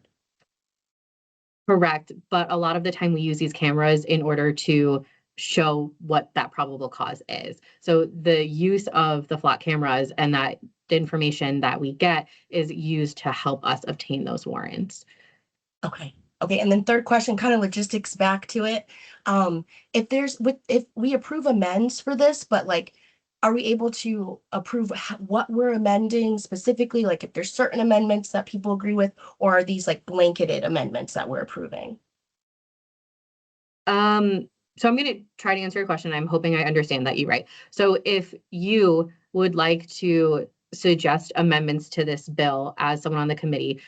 Correct, but a lot of the time we use these cameras in order to show what that probable cause is. So the use of the flock cameras and that the information that we get is used to help us obtain those warrants. Okay. Okay. And then third question, kind of logistics back to it. If we approve amends for this, but like, are we able to approve what we're amending specifically? Like if there's certain amendments that people agree with, or are these like blanketed amendments that we're approving? So I'm going to try to answer your question. I'm hoping I understand that you're right. So if you would like to suggest amendments to this bill as someone on the committee,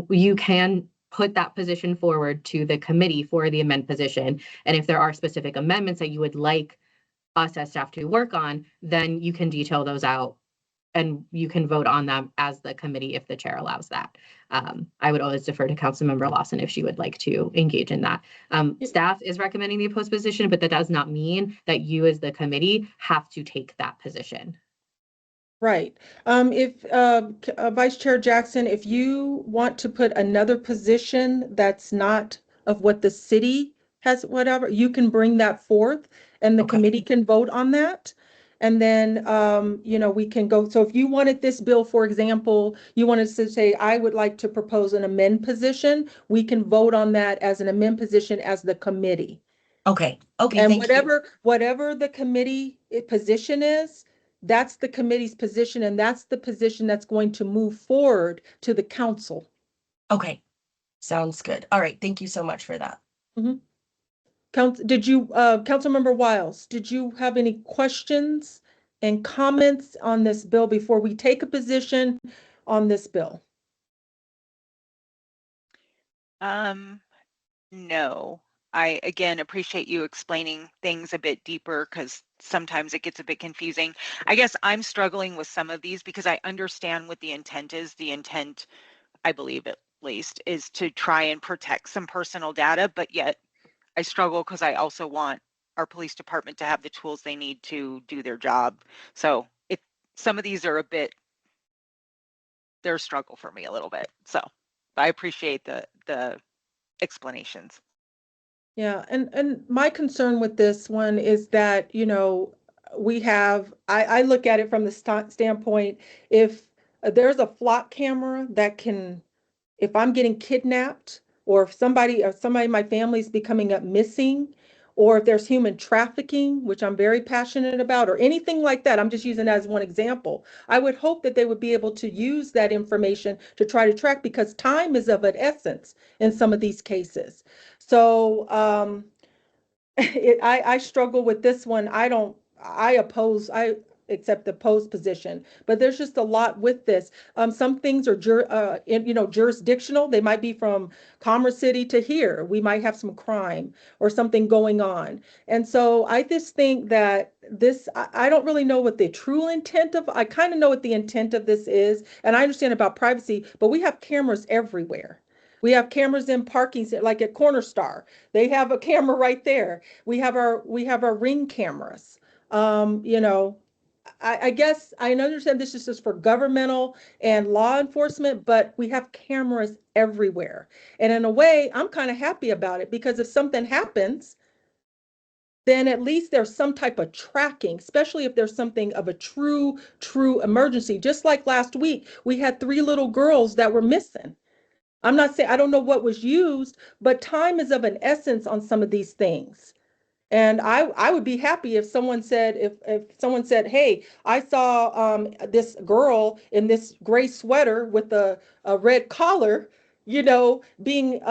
you can put that position forward to the committee for the amend position. And if there are specific amendments that you would like us as staff to work on, then you can detail those out and you can vote on them as the committee if the chair allows that. I would always defer to Councilmember Lawson if she would like to engage in that. Staff is recommending the opposed position, but that does not mean that you as the committee have to take that position. Right. If Vice Chair Jackson, if you want to put another position that's not of what the city has, whatever, you can bring that forth and the Okay. committee can vote on that. And then, we can go. So if you wanted this bill, for example, you wanted to say, I would like to propose an amend position, we can vote on that as an amend position as the committee. Okay. Okay. And Thank you. whatever the committee position is, that's the committee's position, and that's the position that's going to move forward to the council. Okay. Sounds good. All right. Thank you so much for that. Councilmember Wiles, did you have any questions and comments on this bill before we take a position on this bill? No. I again appreciate you explaining things a bit deeper because sometimes it gets a bit confusing. I guess I'm struggling with some of these because I understand what the intent is. The intent, I believe at least, is to try and protect some personal data, but yet I struggle because I also want our police department to have the tools they need to do their job. So some of these are they're a struggle for me a little bit. So I appreciate the explanations. Yeah, and my concern with this one is that, I look at it from the standpoint, if there's a flock camera that can, if I'm getting kidnapped, or if somebody in my family is becoming up missing, or if there's human trafficking, which I'm very passionate about, or anything like that, I'm just using that as one example. I would hope that they would be able to use that information to try to track, because time is of an essence in some of these cases. So I struggle with this one. I accept the opposed position, but there's just a lot with this. Some things are jurisdictional. They might be from Commerce City to here. We might have some crime or something going on. And so I just think that I don't really know what the true intent of, I kind of know what the intent of this is. And I understand about privacy, but we have cameras everywhere. We have cameras in parking, like at Corner Star. They have a camera right there. We have our Ring cameras. I guess I understand this is just for governmental and law enforcement, but we have cameras everywhere. And in a way, I'm kind of happy about it, because if something happens, then at least there's some type of tracking, especially if there's something of a true emergency. Just like last week, we had 3 little girls that were missing. I'm not saying, I don't know what was used, but time is of an essence on some of these things. And I would be happy if someone said, if someone said, hey, I saw this girl in this gray sweater with a red collar, being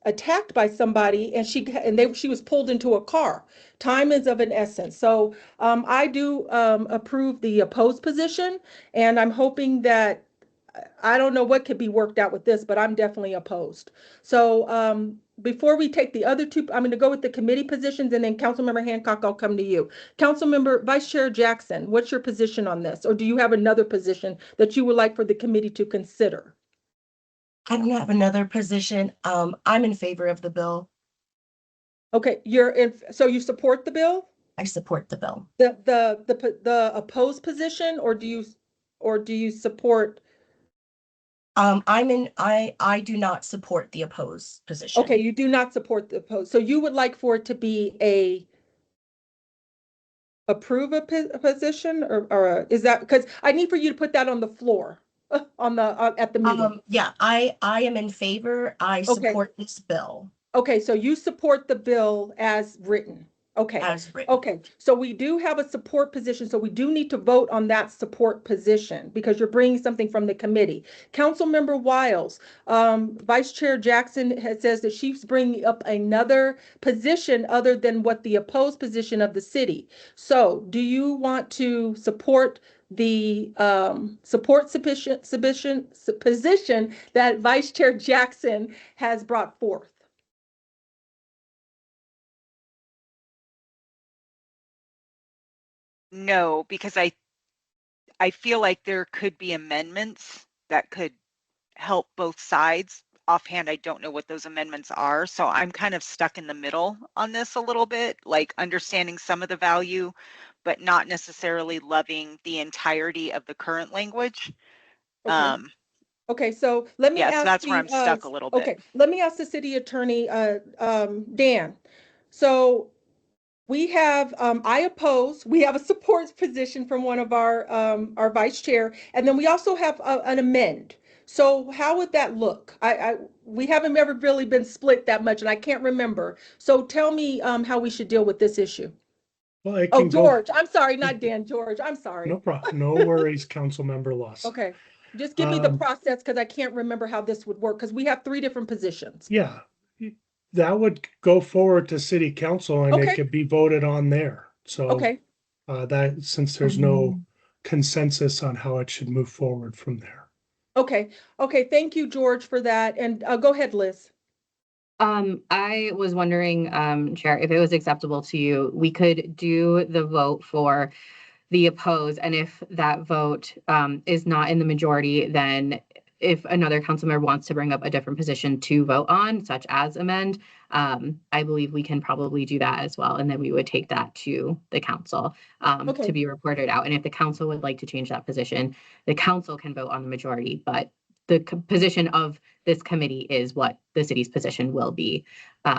attacked by somebody, and she was pulled into a car. Time is of an essence. So I do approve the opposed position, and I'm hoping that, I don't know what could be worked out with this, but I'm definitely opposed. So before we take the other two, I'm going to go with the committee positions, and then Councilmember Hancock, I'll come to you. Councilmember Vice Chair Jackson, what's your position on this? Or do you have another position that you would like for the committee to consider? I don't have another position. I'm in favor of the bill. Okay, so you support the bill? I support the bill. The opposed position, or do you support? I do not support the opposed position. Okay, you do not support the opposed. So you would like for it to be approve a position, or is that, because I need for you to put that on the floor, at the meeting. Yeah, I am in favor. I Okay. support this bill Okay, so you support the bill as written. Okay. as written. Okay, so we do have a support position, so we do need to vote on that support position because you're bringing something from the committee. Councilmember Wiles, Vice Chair Jackson says that she's bringing up another position other than what the opposed position of the city. So do you want to support the position that Vice Chair Jackson has brought forth? No, because I feel like there could be amendments that could help both sides. Offhand, I don't know what those amendments are, so I'm kind of stuck in the middle on this a little bit, like understanding some of the value, but not necessarily loving the entirety of the current language. Okay. Okay, so let me Yeah, so ask that's where I'm stuck a little bit. Okay, let me ask the city attorney, Dan. So we have, we have a support position from one of our vice chair, and then we also have an amend. So how would that look? We haven't ever really been split that much, and I can't remember. So tell me, how we should deal with this issue. Well, it Oh, can go, George, I'm sorry, not Dan, George, I'm sorry. no problem, no worries, Councilmember Lawson. Okay, just give me the Um, process, because I can't remember how this would work, because we have 3 different positions. Yeah, that would go forward to city council and Okay. it could be voted on there. So Okay, that, since there's no consensus on how it should move forward from there. okay, thank you, George, for that, and go ahead, Liz. I was wondering, Chair, if it was acceptable to you, we could do the vote for the oppose, and if that vote is not in the majority, then if another council member wants to bring up a different position to vote on, such as amend, I believe we can probably do that as well, and then we would take that to the council Okay. to be reported out. And if the council would like to change that position, the council can vote on the majority, but the position of this committee is what the city's position will be. So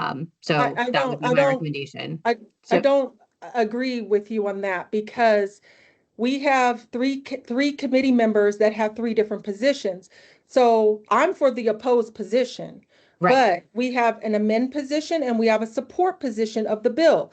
I that would be my recommendation. I So- don't agree with you on that, because we have three committee members that have 3 different positions. So I'm for the opposed position. Right. But we have an amend position and we have a support position of the bill.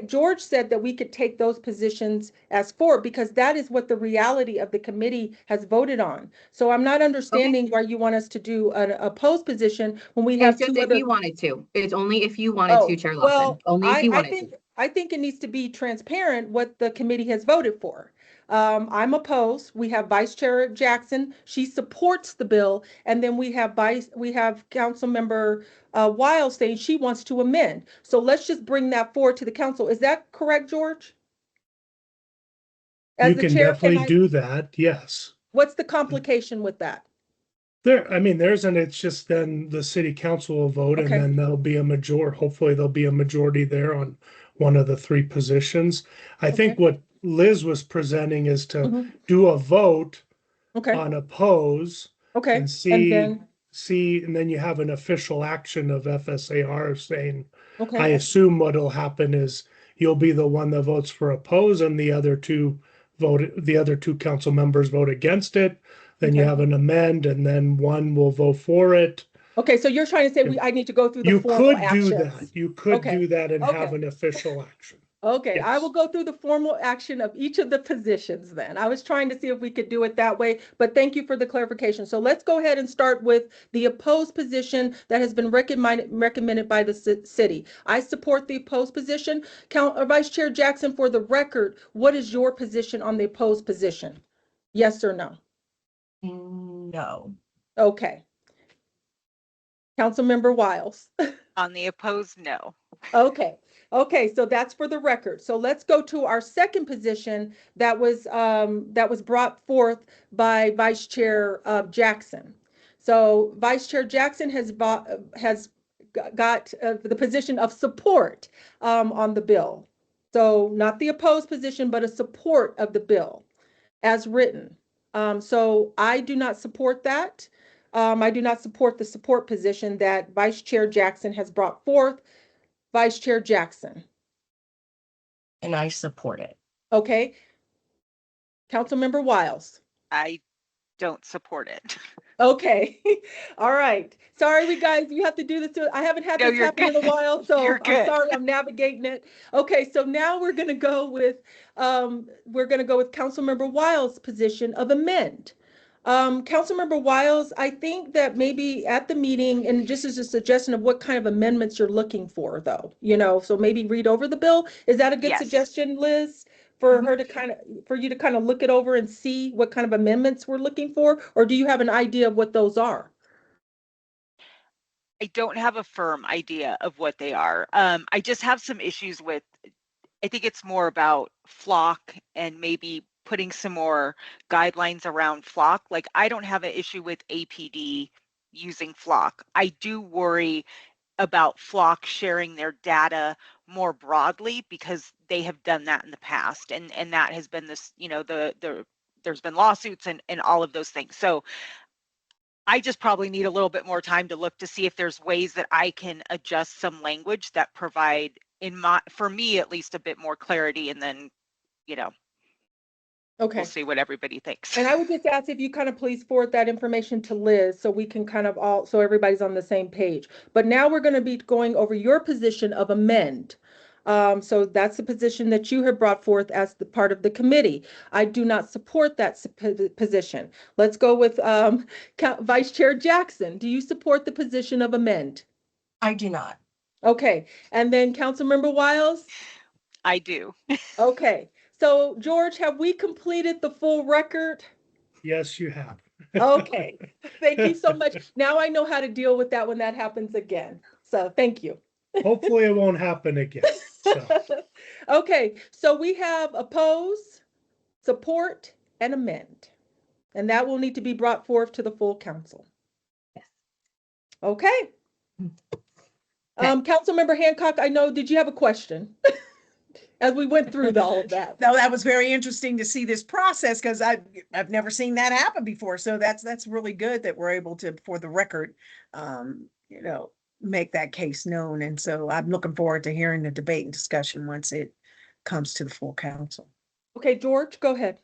George said that we could take those positions as for, because that is what the reality of the committee has voted on. So I'm not understanding why you want us to do an opposed position when we have It's just 2 if other. you wanted to. It's only if you wanted to, Chair Lawson. Well, Only if you wanted to. I think it needs to be transparent what the committee has voted for. I'm opposed. We have Vice Chair Jackson. She supports the bill. And then we have Council Member Wiles saying she wants to amend. So let's just bring that forward to the council. Is that correct, George? As You the can chair, definitely do that, yes. what's the complication with that? It's just then the city council will vote and Okay. then there'll be a hopefully there'll be a majority there on one of the 3 positions. I think Okay. what Liz was presenting is to Mhm. do a vote Okay, on oppose okay. and And see, then, and then you have an official action of FSAR saying, I okay, assume what'll happen is you'll be the one that votes for oppose and the other 2 council members vote against it. Then you Okay. have an amend and then one will vote for it. okay, so you're trying to say I need to go through the You formal could do that. actions. You could Okay. do that and have Okay. an official action. Okay, I Yes. will go through the formal action of each of the positions then. I was trying to see if we could do it that way, but thank you for the clarification. So let's go ahead and start with the opposed position that has been recommended by the city. I support the opposed position. Vice Chair Jackson, for the record, what is your position on the opposed position? Yes or no? No. Okay. Councilmember Wiles. On the opposed, no. Okay, so that's for the record. So let's go to our second position that was brought forth by Vice Chair Jackson. So Vice Chair Jackson has got the position of support on the bill. So not the opposed position, but a support of the bill as written. So I do not support that. I do not support the support position that Vice Chair Jackson has brought forth. Vice Chair Jackson. And I support it. Okay. Councilmember Wiles. I don't support it. Okay. All right. Sorry, guys, you have to do this. I haven't had No, this you're happen in a good. while, so You're I'm good. sorry, I'm navigating it. Okay, so now we're gonna go with Councilmember Wiles' position of amend. Councilmember Wiles, I think that maybe at the meeting, and just as a suggestion of what kind of amendments you're looking for, though, so maybe read over the bill. Is that a good Yes. suggestion, Liz? For her to for you to kind of look it over and see what kind of amendments we're looking for, or do you have an idea of what those are? I don't have a firm idea of what they are. I just have some issues with, I think it's more about flock and maybe putting some more guidelines around flock. Like, I don't have an issue with APD using flock. I do worry about flock sharing their data more broadly because they have done that in the past, and that has been this, there's been lawsuits and all of those things. So I just probably need a little bit more time to look to see if there's ways that I can adjust some language that provide, for me at least, a bit more clarity, and then Okay. we'll see what everybody thinks. And I would just ask if you kind of please forward that information to Liz so we can kind of so everybody's on the same page. But now we're going to be going over your position of amend. So that's the position that you have brought forth as the part of the committee. I do not support that position. Let's go with Vice Chair Jackson. Do you support the position of amend? I do not. Okay. And then Councilmember Wiles? I do. Okay. So George, have we completed the full record? Yes, you have. Okay, thank you so much. Now I know how to deal with that when that happens again. So thank you. Hopefully it won't happen again. So. Okay, so we have oppose, support, and amend. And that will need to be brought forth to the full council. Yes. Okay. Councilmember Hancock, I know, did you have a question? As we went through all of that. No, that was very interesting to see this process because I've never seen that happen before. So that's really good that we're able to, for the record, make that case known. And so I'm looking forward to hearing the debate and discussion once it comes to the full council. Okay, George, go ahead.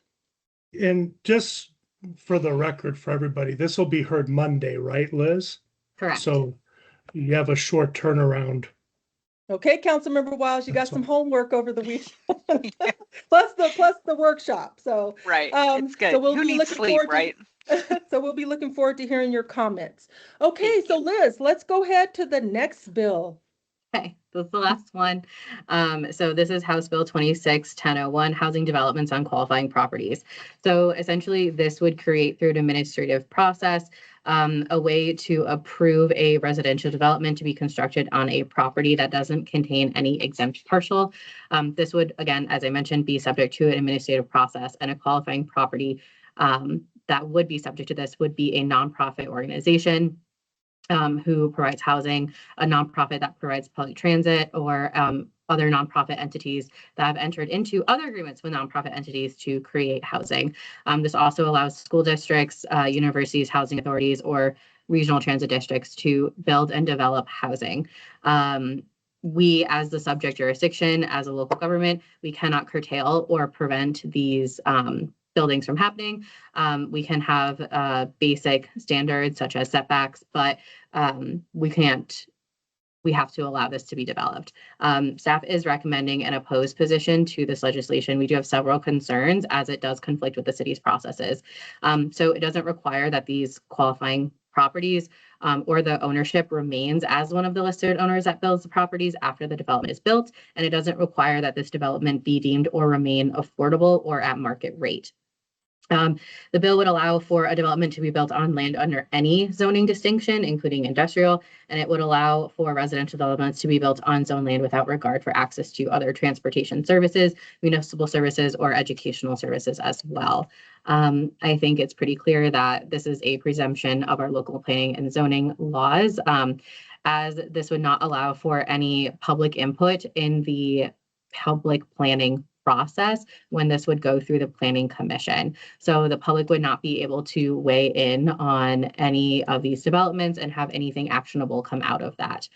And just for the record, for everybody, this will be heard Monday, right, Liz? Correct. So you have a short turnaround. Okay, Councilmember Wiles, you got some homework over the weekend, plus the workshop. So right, it's good. So we'll Who be needs sleep, right? So we'll be looking forward to hearing your comments. Okay, so Liz, let's go ahead to the next bill. Okay, this is the last one. So this is House Bill 26-1001, Housing Developments on Qualifying Properties. So essentially, this would create through an administrative process a way to approve a residential development to be constructed on a property that doesn't contain any exempt parcel. This would, again, as I mentioned, be subject to an administrative process, and a qualifying property that would be subject to this would be a nonprofit organization who provides housing, a nonprofit that provides public transit, or other nonprofit entities that have entered into other agreements with nonprofit entities to create housing. This also allows school districts, universities, housing authorities, or regional transit districts to build and develop housing. We, as the subject jurisdiction, as a local government, we cannot curtail or prevent these buildings from happening. We can have basic standards such as setbacks, but we have to allow this to be developed. Staff is recommending an opposed position to this legislation. We do have several concerns as it does conflict with the city's processes. So it doesn't require that these qualifying properties or the ownership remains as one of the listed owners that builds the properties after the development is built. And it doesn't require that this development be deemed or remain affordable or at market rate. The bill would allow for a development to be built on land under any zoning distinction, including industrial, and it would allow for residential developments to be built on zone land without regard for access to other transportation services, municipal services, or educational services as well. I think it's pretty clear that this is a presumption of our local planning and zoning laws. as this would not allow for any public input in the public planning process when this would go through the planning commission. So the public would not be able to weigh in on any of these developments and have anything actionable come out of that.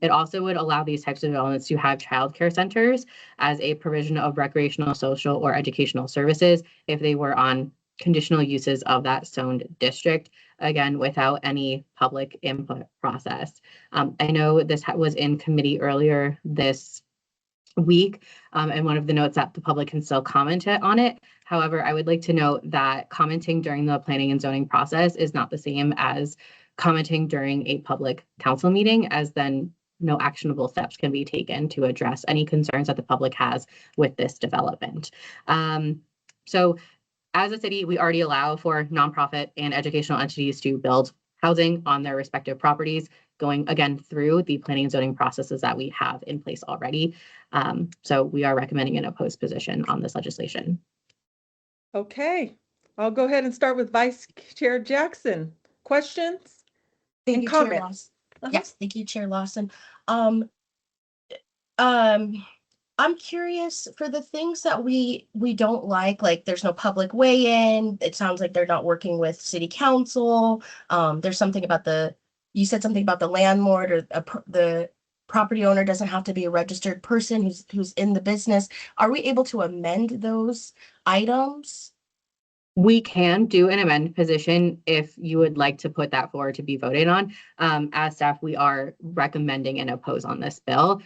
It also would allow these types of developments to have childcare centers as a provision of recreational, social, or educational services if they were on conditional uses of that zoned district, again, without any public input process. I know this was in committee earlier this week, and one of the notes that the public can still comment on it. However, I would like to note that commenting during the planning and zoning process is not the same as commenting during a public council meeting, as then no actionable steps can be taken to address any concerns that the public has with this development. So as a city, we already allow for nonprofit and educational entities to build housing on their respective properties, going again through the planning and zoning processes that we have in place already. So we are recommending an opposed position on this legislation. Okay, I'll go ahead and start with Vice Chair Jackson. Questions? Thank And you, Chair comments? Lawson. Yes, thank you, Chair Lawson. I'm curious for the things that we don't like there's no public weigh-in. It sounds like they're not working with city council. There's something about you said something about the landlord or the property owner doesn't have to be a registered person who's in the business. Are we able to amend those items? We can do an amended position if you would like to put that forward to be voted on. As staff, we are recommending an oppose on this bill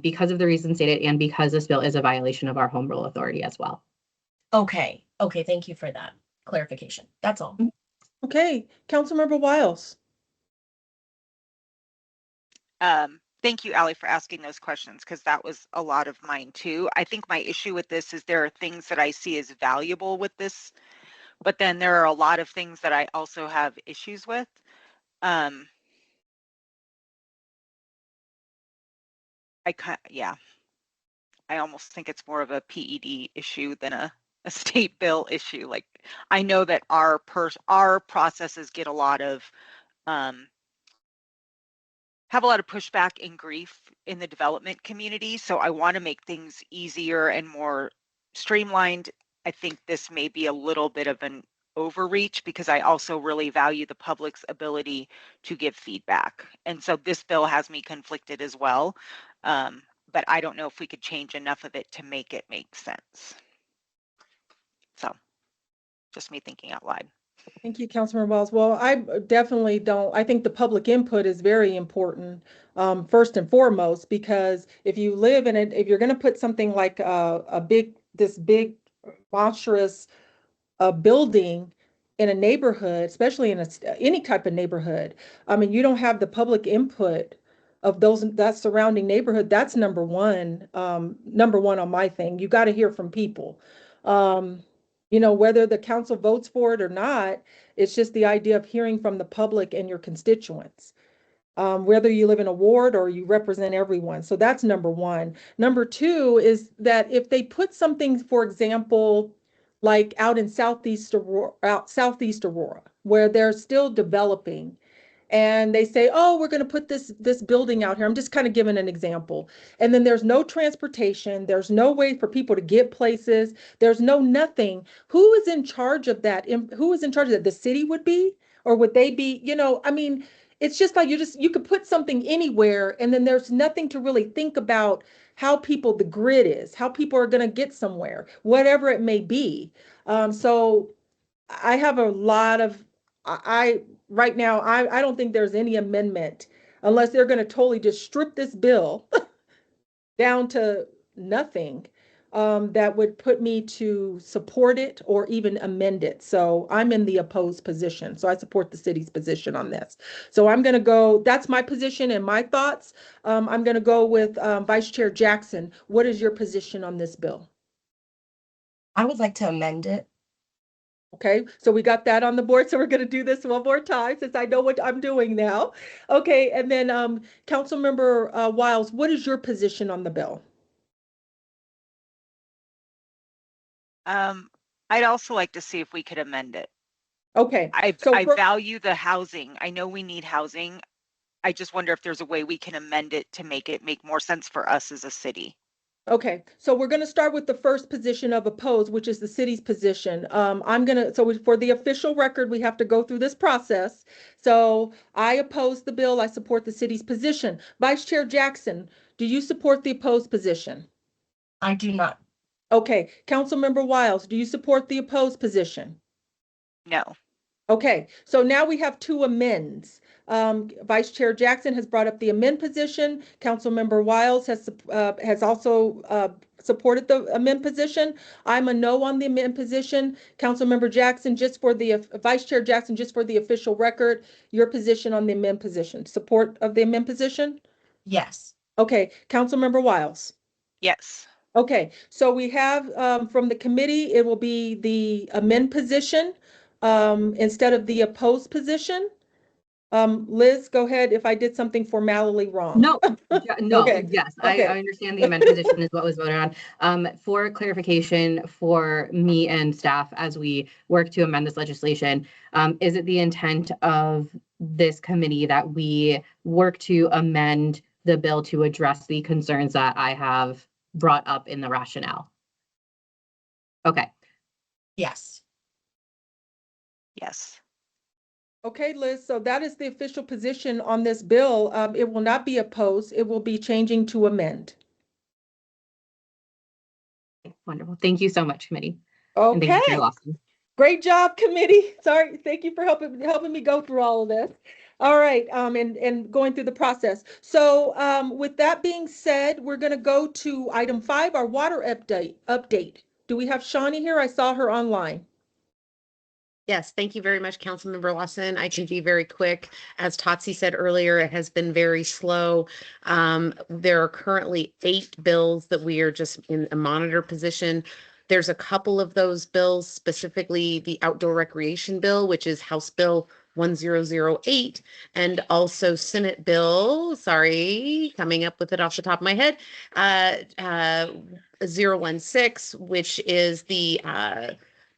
because of the reasons stated and because this bill is a violation of our home rule authority as well. Okay, thank you for that clarification. That's all. Okay, Councilmember Wiles. Thank you, Alli, for asking those questions, because that was a lot of mine too. I think my issue with this is there are things that I see as valuable with this, but then there are a lot of things that I also have issues with. I almost think it's more of a PED issue than a state bill issue. Like, I know that our processes get a lot of have a lot of pushback and grief in the development community. So I want to make things easier and more streamlined. I think this may be a little bit of an overreach because I also really value the public's ability to give feedback. And so this bill has me conflicted as well. But I don't know if we could change enough of it to make it make sense. So just me thinking out loud. Thank you, Councilmember Wiles. Well, I definitely don't. I think the public input is very important, first and foremost, because if you live in it, if you're going to put something like this big monstrous building in a neighborhood, especially in any type of neighborhood, I mean, you don't have the public input of that surrounding neighborhood. That's number one on my thing. You got to hear from people. Whether the council votes for it or not, it's just the idea of hearing from the public and your constituents, whether you live in a ward or you represent everyone. So that's number one. Number two is that if they put something, for example, like out in Southeast Aurora, where they're still developing, and they say, oh, we're going to put this building out here. I'm just kind of giving an example. And then there's no transportation. There's no way for people to get places. There's no nothing. Who is in charge of that? Who is in charge of that? The city would be, or would they be, I mean, it's just like you could put something anywhere and then there's nothing to really think about how the grid is, how people are going to get somewhere, whatever it may be. So I have a lot of, right now, I don't think there's any amendment unless they're going to totally just strip this bill down to nothing, that would put me to support it or even amend it. So I'm in the opposed position. So I support the city's position on this. So I'm going to go, that's my position and my thoughts. I'm going to go with Vice Chair Jackson. What is your position on this bill? I would like to amend it. Okay, so we got that on the board. So we're going to do this one more time since I know what I'm doing now. Okay, and then Councilmember Wiles, what is your position on the bill? I'd also like to see if we could amend it. Okay, I value the housing. I know we need housing. I just wonder if there's a way we can amend it to make it make more sense for us as a city. Okay, so we're going to start with the first position of oppose, which is the city's position. For the official record, we have to go through this process. So I oppose the bill. I support the city's position. Vice Chair Jackson, do you support the opposed position? I do not. Okay, Councilmember Wiles, do you support the opposed position? No. Okay, so now we have two amends. Vice Chair Jackson has brought up the amend position. Councilmember Wiles has also supported the amend position. I'm a no on the amend position. Councilmember Jackson, Vice Chair Jackson, just for the official record, your position on the amend position. Support of the amend position? Yes. Okay, Councilmember Wiles. Yes. Okay, so we have from the committee, it will be the amend position instead of the opposed position. Liz, go ahead if I did something formally wrong. No, no, Okay, yes, okay. I understand the amendment position is what was voted on. For clarification for me and staff as we work to amend this legislation, is it the intent of this committee that we work to amend the bill to address the concerns that I have brought up in the rationale? Okay. Yes. Yes. Okay, Liz, so that is the official position on this bill. It will not be opposed. It will be changing to amend. Wonderful. Thank you so much, committee. And thank you, Chair Okay, Lawson. great job, committee. Sorry, thank you for helping me go through all of this. All right, and going through the process. So with that being said, we're going to go to item 5, our water update. Do we have Shawnee here? I saw her online. Yes, thank you very much, Councilmember Lawson. I can be very quick. As Totsi said earlier, it has been very slow. There are currently 8 bills that we are just in a monitor position. There's a couple of those bills, specifically the outdoor recreation bill, which is House Bill 1008, and also Senate Bill, coming up with it off the top of my head, 016, which is the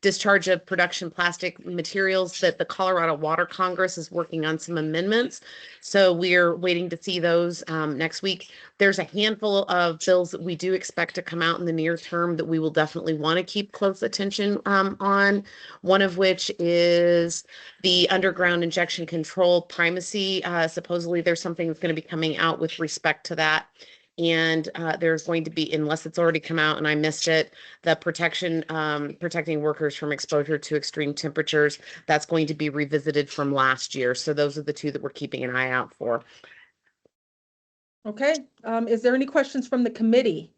discharge of production plastic materials that the Colorado Water Congress is working on some amendments. So we're waiting to see those next week. There's a handful of bills that we do expect to come out in the near term that we will definitely want to keep close attention on. One of which is the underground injection control primacy. Supposedly there's something that's going to be coming out with respect to that. And there's going to be, unless it's already come out and I missed it, the protecting workers from exposure to extreme temperatures. That's going to be revisited from last year. So those are the 2 that we're keeping an eye out for. Okay, is there any questions from the committee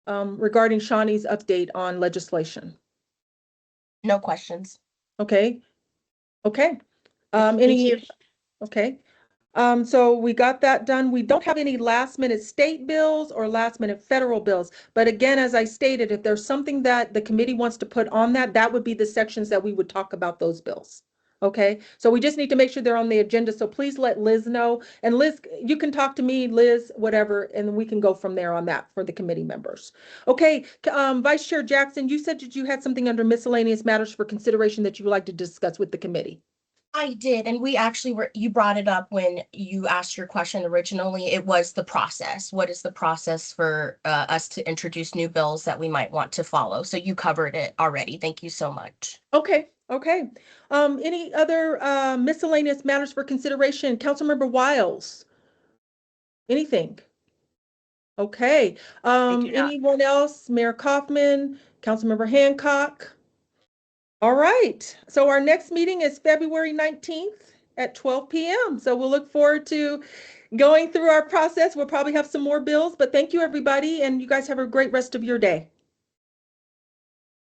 regarding Shawnee's update on legislation? No questions. Okay, okay. Thank you. Okay. So we got that done. We don't have any last minute state bills or last minute federal bills. But again, as I stated, if there's something that the committee wants to put on that would be the sections that we would talk about those bills. Okay, so we just need to make sure they're on the agenda. So please let Liz know. And Liz, you can talk to me, Liz, whatever, and we can go from there on that for the committee members. Okay, Vice Chair Jackson, you said that you had something under miscellaneous matters for consideration that you would like to discuss with the committee. I did, and we actually you brought it up when you asked your question originally. It was the process. What is the process for us to introduce new bills that we might want to follow? So you covered it already. Thank you so much. Okay, okay. Any other miscellaneous matters for consideration? Councilmember Wiles? Anything? Okay. do not. Anyone else? Mayor Kaufman, Councilmember Hancock? All right. So our next meeting is February 19th at 12 p.m. So we'll look forward to going through our process. We'll probably have some more bills, but thank you, everybody. And you guys have a great rest of your day.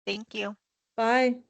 Thank you. Bye.